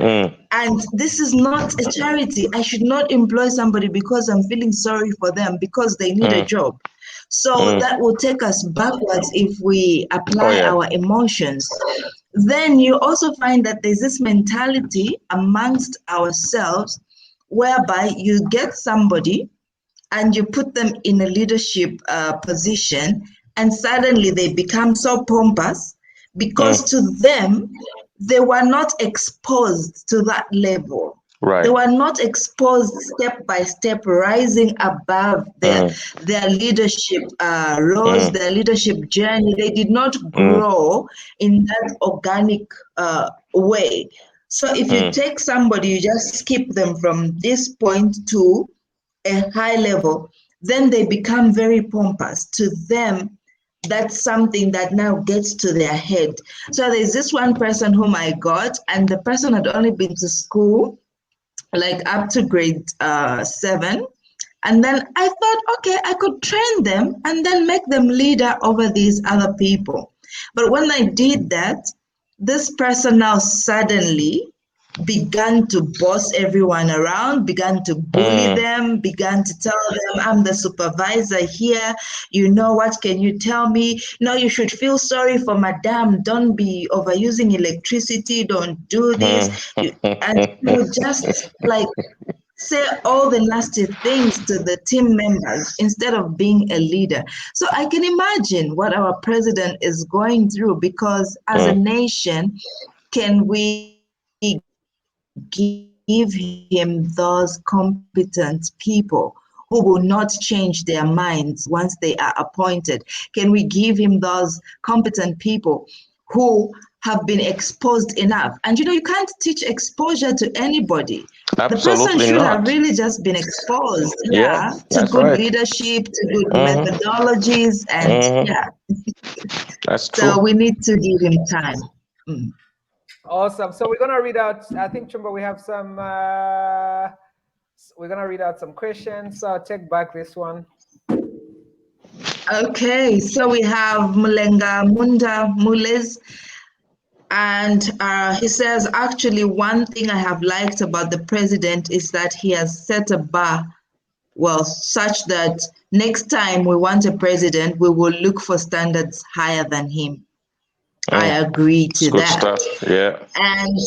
And this is not a charity. I should not employ somebody because I'm feeling sorry for them because they need a job. So that will take us backwards if we apply our emotions. Then you also find that there's this mentality amongst ourselves whereby you get somebody and you put them in a leadership position, and suddenly they become so pompous because to them, they were not exposed to that level. Right. They were not exposed step by step, rising above their leadership roles, their leadership journey. They did not grow in that organic way. So if you take somebody, you just skip them from this point to a high level, then they become very pompous. To them, that's something that now gets to their head. So there's this one person whom I got, and the person had only been to school like up to grade 7. And then I thought, okay, I could train them and then make them leader over these other people. But when I did that, this person now suddenly began to boss everyone around, began to bully them, began to tell them, I'm the supervisor here. You know, what can you tell me? No, you should feel sorry for madam. Don't be overusing electricity. Don't do this. And he would just like say all the nasty things to the team members instead of being a leader. So I can imagine what our president is going through, because as a nation, can we give him those competent people who will not change their minds once they are appointed? Can we give him those competent people who have been exposed enough? And you know, you can't teach exposure to anybody. The person should have really just been exposed, to good leadership, to good methodologies, and That's true. so we need to give him time. Awesome. So we're gonna read out. I think, Chumba, we have some. We're gonna read out some questions. So I'll take back this one. Okay, so we have Mulenga Munda Mules, and he says, actually, one thing I have liked about the president is that he has set a bar, well, such that next time we want a president, we will look for standards higher than him. I agree to good that. Stuff. Yeah. And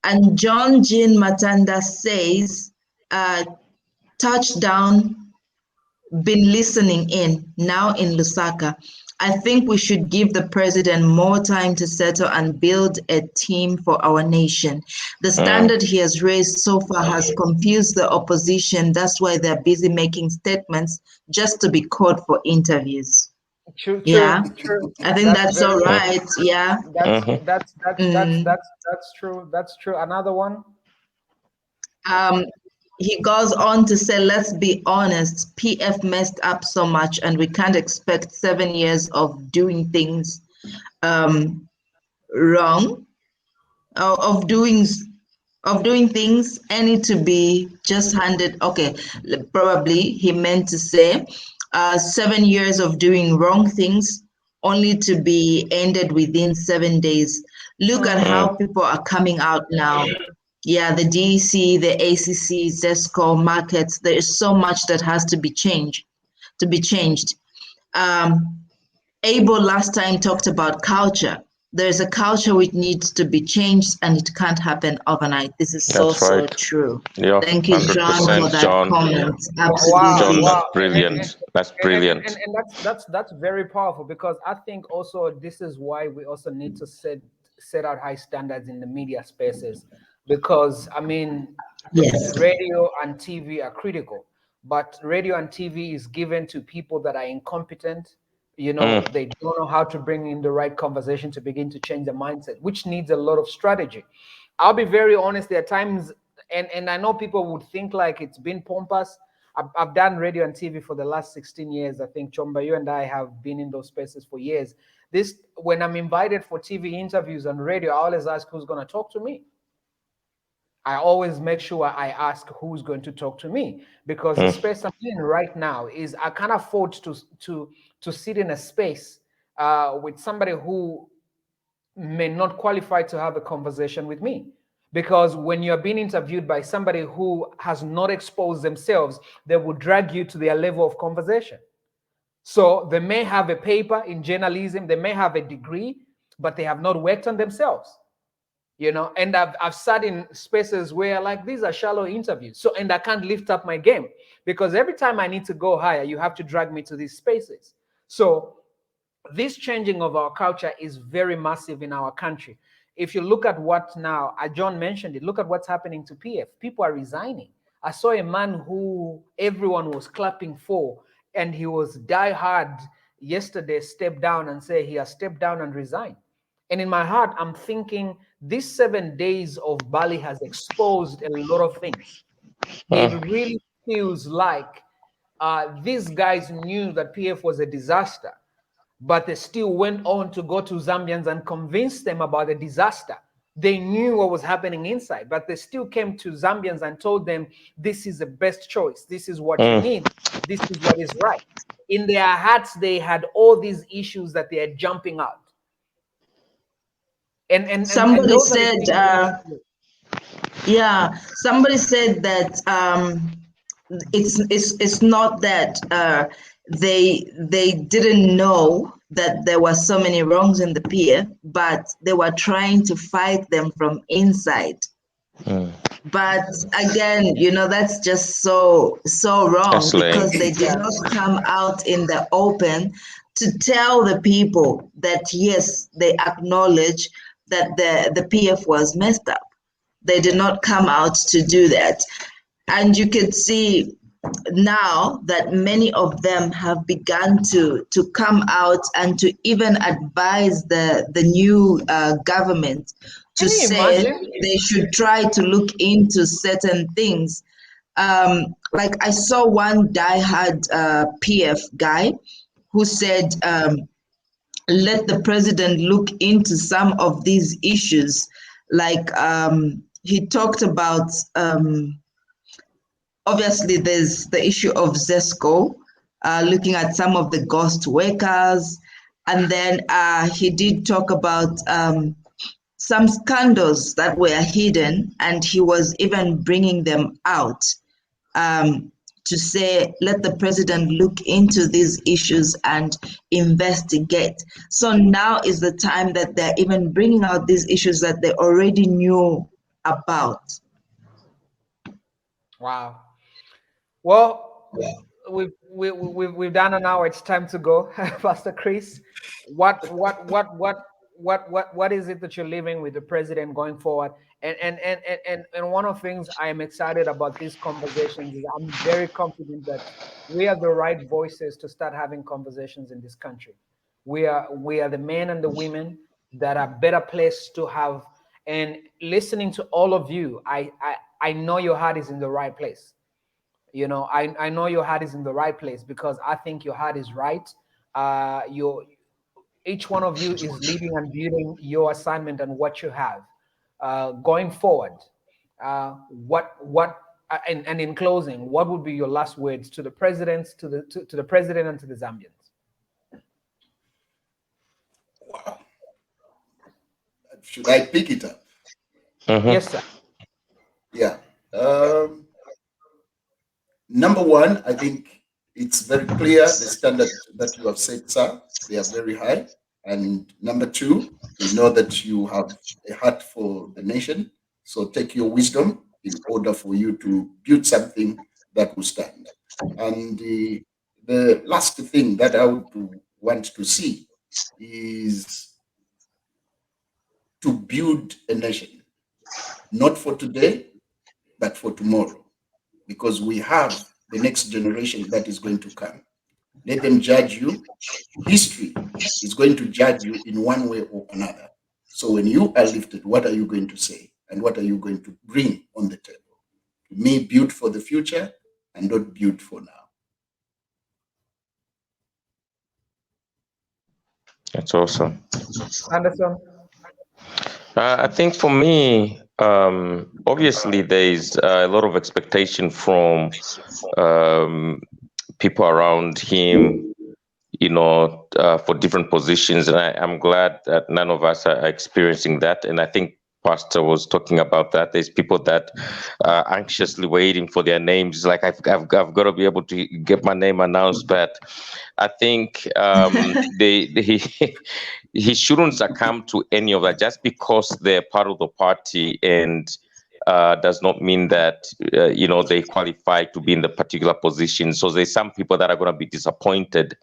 and John Jean Matanda says, touchdown, been listening in, now in Lusaka. I think we should give the president more time to settle and build a team for our nation. The standard he has raised so far has confused the opposition. That's why they're busy making statements just to be called for interviews. True. I think that's all right. Yeah. That's true. That's true. Another one. He goes on to say, let's be honest, PF messed up so much, and we can't expect 7 years of doing things wrong, of doing things, any to be just handed. Okay, probably he meant to say 7 years of doing wrong things only to be ended within 7 days. Look at how people are coming out now. Yeah, the DC, the ACC, ZESCO markets, there is so much that has to be changed. Abel last time talked about culture. There's a culture which needs to be changed, and it can't happen overnight. This is so true. Yeah, Thank you, John, for that comment. Absolutely. John, that's brilliant. That's brilliant. And that's very powerful, because I think also this is why we also need to set out high standards in the media spaces, because I mean, radio and TV are critical, but radio and TV is given to people that are incompetent. You know, they don't know how to bring in the right conversation to begin to change the mindset, which needs a lot of strategy. I'll be very honest, there are times, and I know people would think like it's been pompous. I've done radio and TV for the last 16 years. I think, Chomba, you and I have been in those spaces for years. When I'm invited for TV interviews on radio, I always ask who's going to talk to me. I always make sure I ask who's going to talk to me, because the space I'm in right now is I can't afford to sit in a space with somebody who may not qualify to have a conversation with me. Because when you're being interviewed by somebody who has not exposed themselves, they will drag you to their level of conversation. So they may have a paper in journalism, they may have a degree, but they have not worked on themselves. And I've sat in spaces where like these are shallow interviews. So, and I can't lift up my game because every time I need to go higher, you have to drag me to these spaces. So this changing of our culture is very massive in our country. If you look at what now, John mentioned it, look at what's happening to PF. People are resigning. I saw a man who everyone was clapping for, and he was diehard yesterday, stepped down and say he has stepped down and resigned. And in my heart, I'm thinking these 7 days of Bali has exposed a lot of things. It really feels like these guys knew that PF was a disaster, but they still went on to go to Zambians and convince them about the disaster. They knew what was happening inside, but they still came to Zambians and told them, this is the best choice. This is what you need. This is what is right. In their hearts, they had all these issues that they are jumping out. And somebody those said, yeah, somebody said that it's not that they didn't know that there were so many wrongs in the pier, but they were trying to fight them from inside. But again, that's just so wrong because they did not come out in the open to tell the people that yes, they acknowledge that the PF was messed up. They did not come out to do that. And you can see now that many of them have begun to come out and to even advise the new government to say they should try to look into certain things. Like I saw one diehard PF guy who said, let the president look into some of these issues. Like he talked about, obviously there's the issue of ZESCO, looking at some of the ghost workers. And then he did talk about some scandals that were hidden, and he was even bringing them out to say, let the president look into these issues and investigate. So now is the time that they're even bringing out these issues that they already knew about. Wow. Well, we've done an hour. It's time to go, Pastor Chris. What is it that you're leaving with the president going forward? And one of the things I am excited about these conversations is I'm very confident that we are the right voices to start having conversations in this country. We are the men and the women that are better placed to have. And listening to all of you, I know your heart is in the right place. I know your heart is in the right place because I think your heart is right. Each one of you is leading and building your assignment and what you have going forward. And in closing, what would be your last words to the presidents, to the president, and to the Zambians? Wow. Should I pick it up? Yes, sir. Yeah. Number one, I think it's very clear the standard that you have set, sir. They are very high. And number two, we know that you have a heart for the nation. So take your wisdom in order for you to build something that will stand. And the last thing that I would want to see is to build a nation, not for today, but for tomorrow, because we have the next generation that is going to come. Let them judge you. History is going to judge you in one way or another. So when you are lifted, what are you going to say? And what are you going to bring on the table? Me, build for the future and not build for now. That's awesome. Anderson? I think for me, obviously there's a lot of expectation from people around him. for different positions. And I'm glad that none of us are experiencing that. And I think Pastor was talking about that. There's people that are anxiously waiting for their names. Like I've got to be able to get my name announced. But I think he shouldn't succumb to any of that just because they're part of the party, and does not mean that they qualify to be in the particular position. So there's some people that are going to be disappointed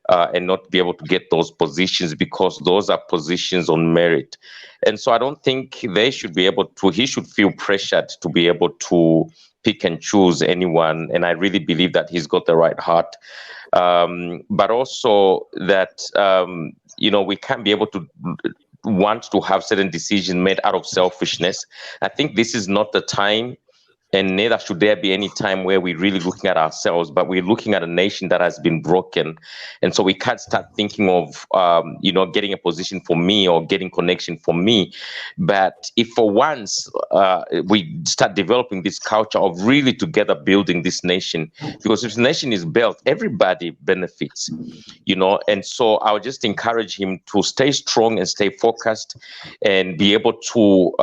and not be able to get those positions because those are positions on merit. And so I don't think they should be able to, he should feel pressured to be able to pick and choose anyone. And I really believe that he's got the right heart. But also that, we can't be able to want to have certain decisions made out of selfishness. I think this is not the time, and neither should there be any time where we're really looking at ourselves, but we're looking at a nation that has been broken. And so we can't start thinking of, getting a position for me or getting connection for me. But if for once we start developing this culture of really together building this nation, because if the nation is built, everybody benefits, And so I would just encourage him to stay strong and stay focused and be able to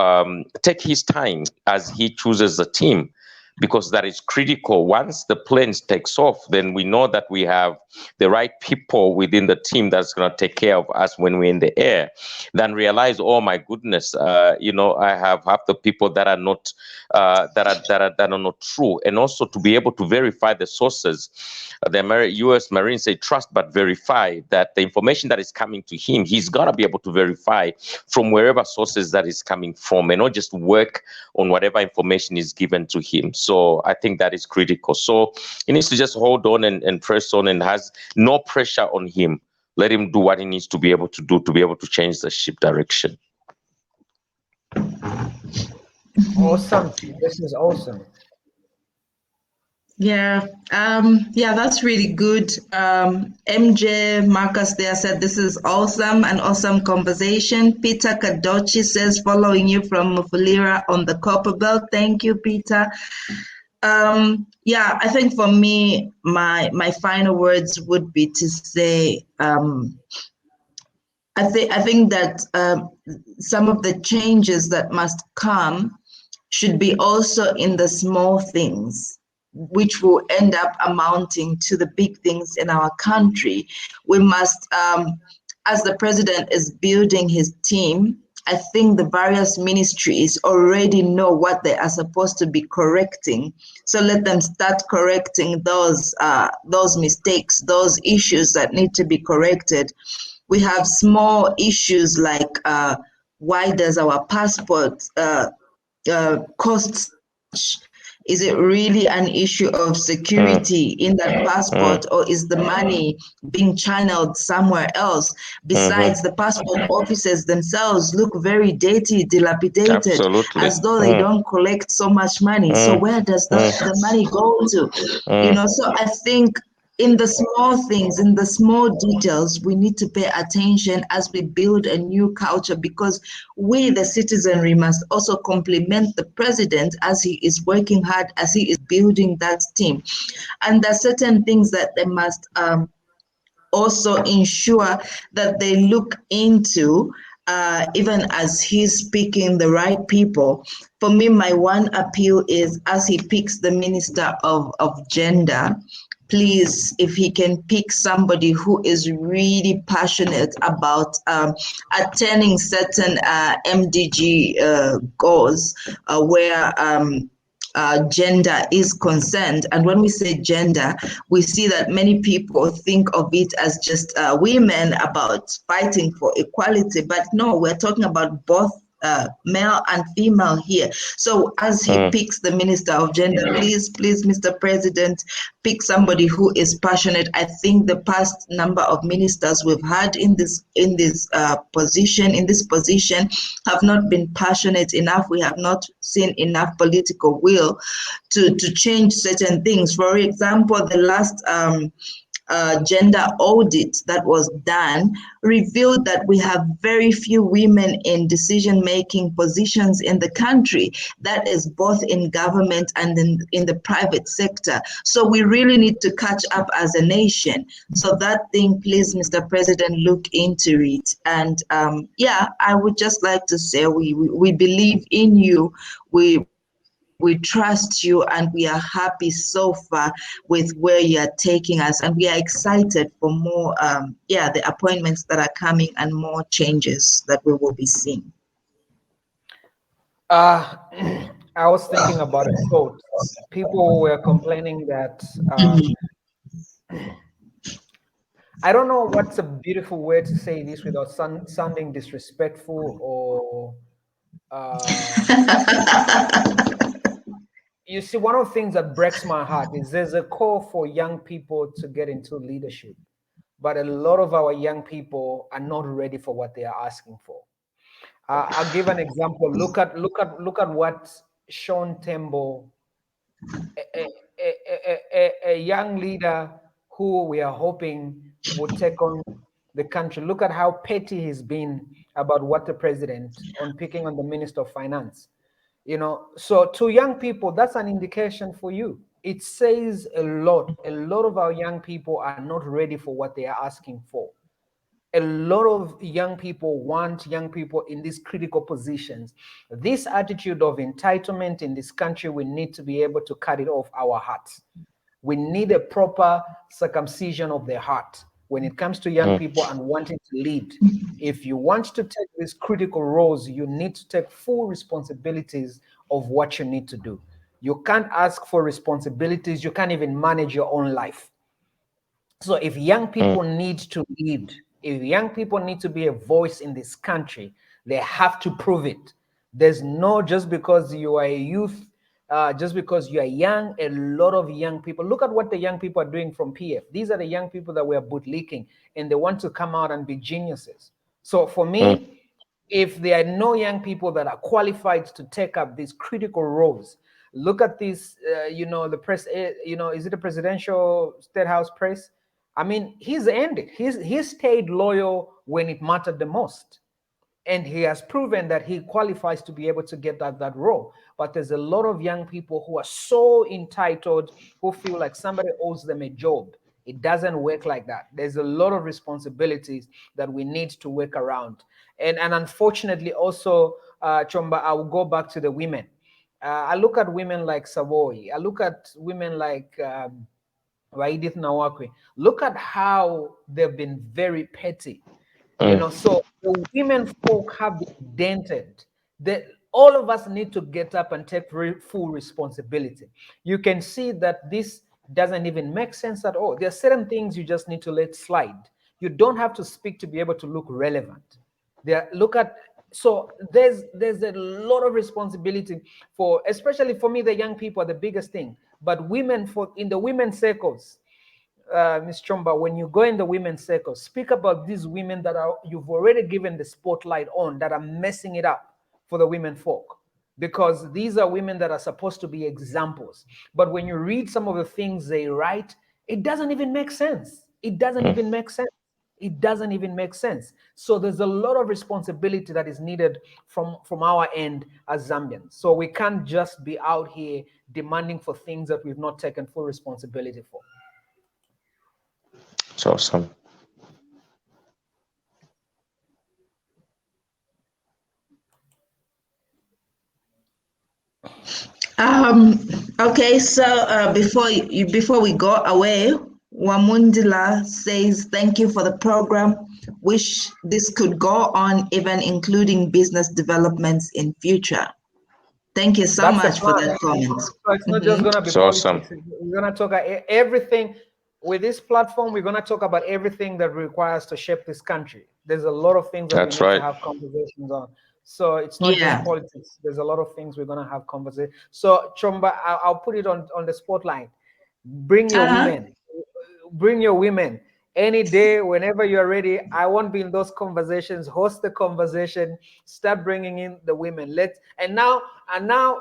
take his time as he chooses the team, because that is critical. Once the plane takes off, then we know that we have the right people within the team that's going to take care of us when we're in the air. Then realize, oh my goodness, I have half the people that are not that are not true, and also to be able to verify the sources. The U.S. Marines say trust but verify, that the information that is coming to him, he's got to be able to verify from wherever sources that is coming from, and not just work on whatever information is given to him. So I think that is critical. So he needs to just hold on and press on, and has no pressure on him. Let him do what he needs to be able to do to be able to change the ship direction. Awesome. This is awesome. Yeah, that's really good. MJ Marcus there said this is awesome, an awesome conversation. Peter Kadochi says following you from Mufulira on the Copper Belt. Thank you, Peter. I think for me, my final words would be to say, I think that some of the changes that must come should be also in the small things, which will end up amounting to the big things in our country. We must, as the president is building his team, I think the various ministries already know what they are supposed to be correcting. So let them start correcting those mistakes, those issues that need to be corrected. We have small issues like why does our passport cost much? Is it really an issue of security in that passport, or is the money being channeled somewhere else? Besides, the passport offices themselves look very dirty, dilapidated, Absolutely. as though they don't collect so much money. So where does the money go to? So I think in the small things, in the small details, we need to pay attention as we build a new culture, because we, the citizenry, must also compliment the president as he is working hard, as he is building that team. And there are certain things that they must also ensure that they look into, even as he's picking the right people. For me, my one appeal is, as he picks the Minister of Gender, please, if he can pick somebody who is really passionate about attaining certain MDG goals where gender is concerned. And when we say gender, we see that many people think of it as just women about fighting for equality. But no, we're talking about both male and female here. So as he picks the Minister of Gender, please, Mr. President, pick somebody who is passionate. I think the past number of ministers we've had in this position have not been passionate enough. We have not seen enough political will to change certain things. For example, the last gender audit that was done revealed that we have very few women in decision-making positions in the country. That is both in government and in the private sector. So we really need to catch up as a nation. So that thing, please, Mr. President, look into it. And yeah, I would just like to say we believe in you. We trust you, and we are happy so far with where you are taking us, and we are excited for more the appointments that are coming and more changes that we will be seeing. Uh, I was thinking about a quote. People were complaining that I don't know what's a beautiful way to say this without sounding disrespectful or uh, you see, one of the things that breaks my heart is there's a call for young people to get into leadership, but a lot of our young people are not ready for what they are asking for. I'll give an example. Look at what Sean Tembo, a, a young leader who we are hoping would take on the country. Look at how petty he's been about what the president on picking on the minister of finance. So to young people, that's an indication for you. It says a lot. A lot of our young people are not ready for what they are asking for. A lot of young people want young people in these critical positions. This attitude of entitlement in this country, we need to be able to cut it off our hearts. We need a proper circumcision of the heart when it comes to young people and wanting to lead. If you want to take these critical roles, you need to take full responsibilities of what you need to do. You can't ask for responsibilities. You can't even manage your own life. So if young people need to lead, if young people need to be a voice in this country, they have to prove it. There's no just because you are a youth, just because you are young, a lot of young people. Look at what the young people are doing from PF. These are the young people that were bootlicking, and they want to come out and be geniuses. So for me, if there are no young people that are qualified to take up these critical roles, look at this, the press, is it a presidential state house press? I mean, he's ended. He stayed loyal when it mattered the most. And he has proven that he qualifies to be able to get that role. But there's a lot of young people who are so entitled, who feel like somebody owes them a job. It doesn't work like that. There's a lot of responsibilities that we need to work around. And unfortunately, also, Chomba, I will go back to the women. I look at women like Savoy. I look at women like Edith Nawakwe. Look at how they've been very petty. So the women folk have been dented. That all of us need to get up and take full responsibility. You can see that this doesn't even make sense at all. There are certain things you just need to let slide. You don't have to speak to be able to look relevant. So there's a lot of responsibility for, especially for me, the young people are the biggest thing. But women, in the women's circles, Ms. Chomba, when you go in the women's circle, speak about these women that you've already given the spotlight on, that are messing it up for the women folk. Because these are women that are supposed to be examples. But when you read some of the things they write, it doesn't even make sense. It doesn't even make sense. It doesn't even make sense. So there's a lot of responsibility that is needed from our end as Zambians. So we can't just be out here demanding for things that we've not taken full responsibility for. It's awesome. Okay, so before we go away, Wamundila says thank you for the program. Wish this could go on, even including business developments in future. Thank you so much for that comment. So it's not just going to be politics. Awesome. We're going to talk everything. With this platform, we're going to talk about everything that requires to shape this country. There's a lot of things that we need to have conversations on. So it's not just politics. There's a lot of things we're going to have conversations. So Chomba, I'll put it on the spotlight. Bring your women. Bring your women. Any day, whenever you're ready, I won't be in those conversations. Host the conversation. Start bringing in the women. And now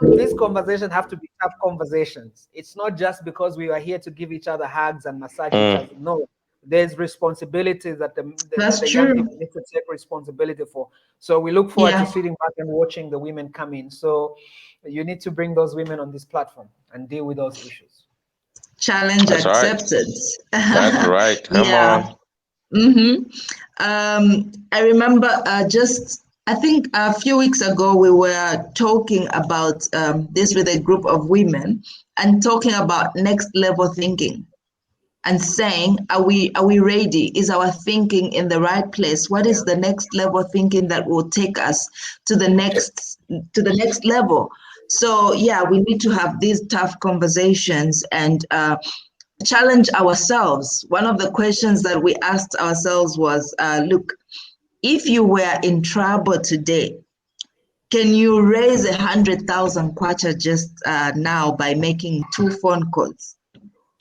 these conversations have to be tough conversations. It's not just because we are here to give each other hugs and massage each other. No, there's responsibilities that That's the young true. people need to take responsibility for. So we look forward to sitting back and watching the women come in. So you need to bring those women on this platform and deal with those issues. Challenge That's accepted. Right. That's right. Come on. I remember I think a few weeks ago, we were talking about this with a group of women and talking about next level thinking and saying, are we ready? Is our thinking in the right place? What is the next level thinking that will take us to the next level? So yeah, we need to have these tough conversations and challenge ourselves. One of the questions that we asked ourselves was, look, if you were in trouble today, can you raise 100,000 kwacha just now by making 2 phone calls?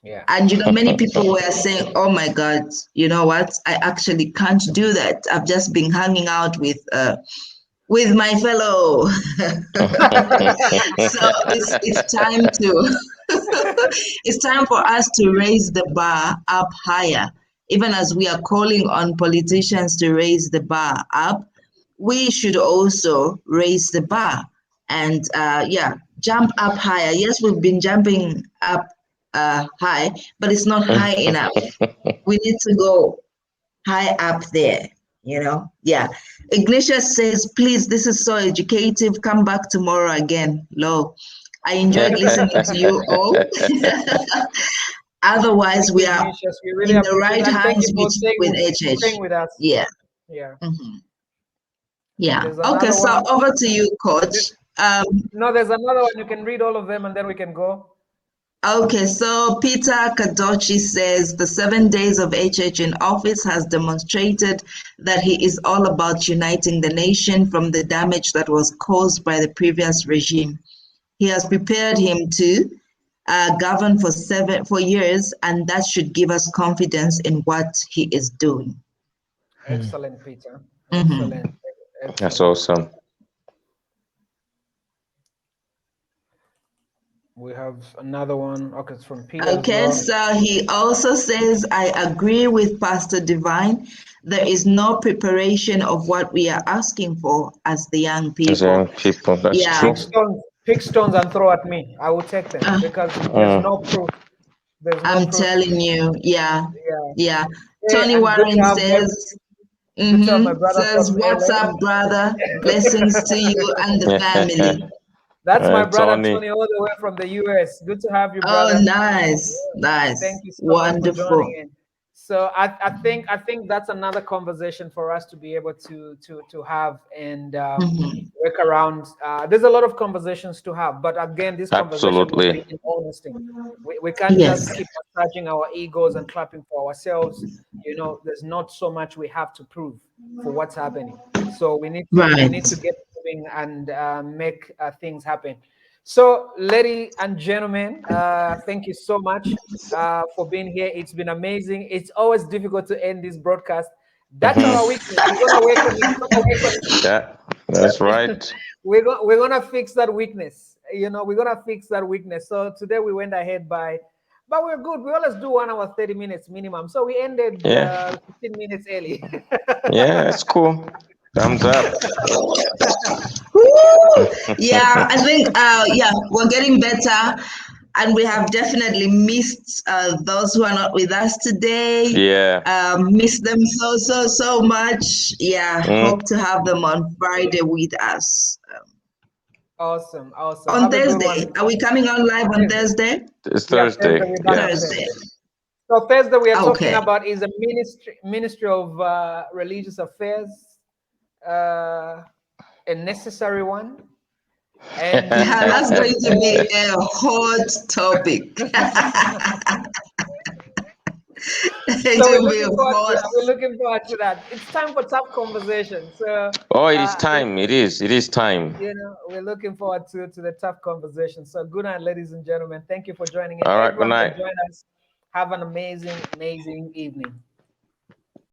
Yeah. And many people were saying, "Oh my God, you know what? I actually can't do that. I've just been hanging out with my fellow." So it's time to it's time for us to raise the bar up higher. Even as we are calling on politicians to raise the bar up, we should also raise the bar and jump up higher. Yes, we've been jumping up high, but it's not high enough. We need to go high up there, Yeah. Ignatius says, please, this is so educative. Come back tomorrow again. Lo, I enjoyed listening to you all. Otherwise, we are We really in the appreciate right it. And thank hands you for with HH. staying with us. Yeah. Yeah. Yeah. There's Okay, another so one. over to you, Coach. No, there's another one. You can read all of them and then we can go. Okay, so Peter Kadochi says the 7 days of HH in office has demonstrated that he is all about uniting the nation from the damage that was caused by the previous regime. He has prepared him to govern for years, and that should give us confidence in what he is doing. Excellent, Peter. Excellent. That's awesome. We have another one. Okay, it's from Peter. Okay, so he also says, I agree with Pastor Divine. There is no preparation of what we are asking for as the young people. That's true. Pick stones and throw at me. I will take them because there's no proof. I'm telling you, yeah. Hey, Tony Warren says, what's up, brother? Blessings to you and the family. That's my brother Tony, all the way from the US. Good to have you, brother. Oh, nice. Thank you so Wonderful. much for joining in. So I think that's another conversation for us to be able to have and work around. There's a lot of conversations to have, but again, this conversation will be in honesty. We can't just keep massaging our egos and clapping for ourselves. There's not so much we have to prove for what's happening. So we need to get moving and make things happen. So, ladies and gentlemen, thank you so much for being here. It's been amazing. It's always difficult to end this broadcast. That's our weakness. We're gonna work on it. Yeah, that's right. We're gonna fix that weakness. We're gonna fix that weakness. So today we went ahead but we're good. We always do 1 hour 30 minutes minimum. So we ended 15 minutes early. Yeah, it's cool. Thumbs up. Yeah, I think we're getting better, and we have definitely missed those who are not with us today. Yeah, miss them so much. Yeah, hope to have them on Friday with us. Awesome. On Have Thursday, are we coming on live on Thursday? it's Thursday. Thursday. So Thursday we are talking about is a Ministry of Religious Affairs, a necessary one. And that's going to be a hot topic. So we're looking forward to that. It's time for tough conversations. So, it is time. It is time. We're looking forward to the tough conversation. So good night, ladies and gentlemen. Thank you for joining in. All right, good night. Join us. Have an amazing evening.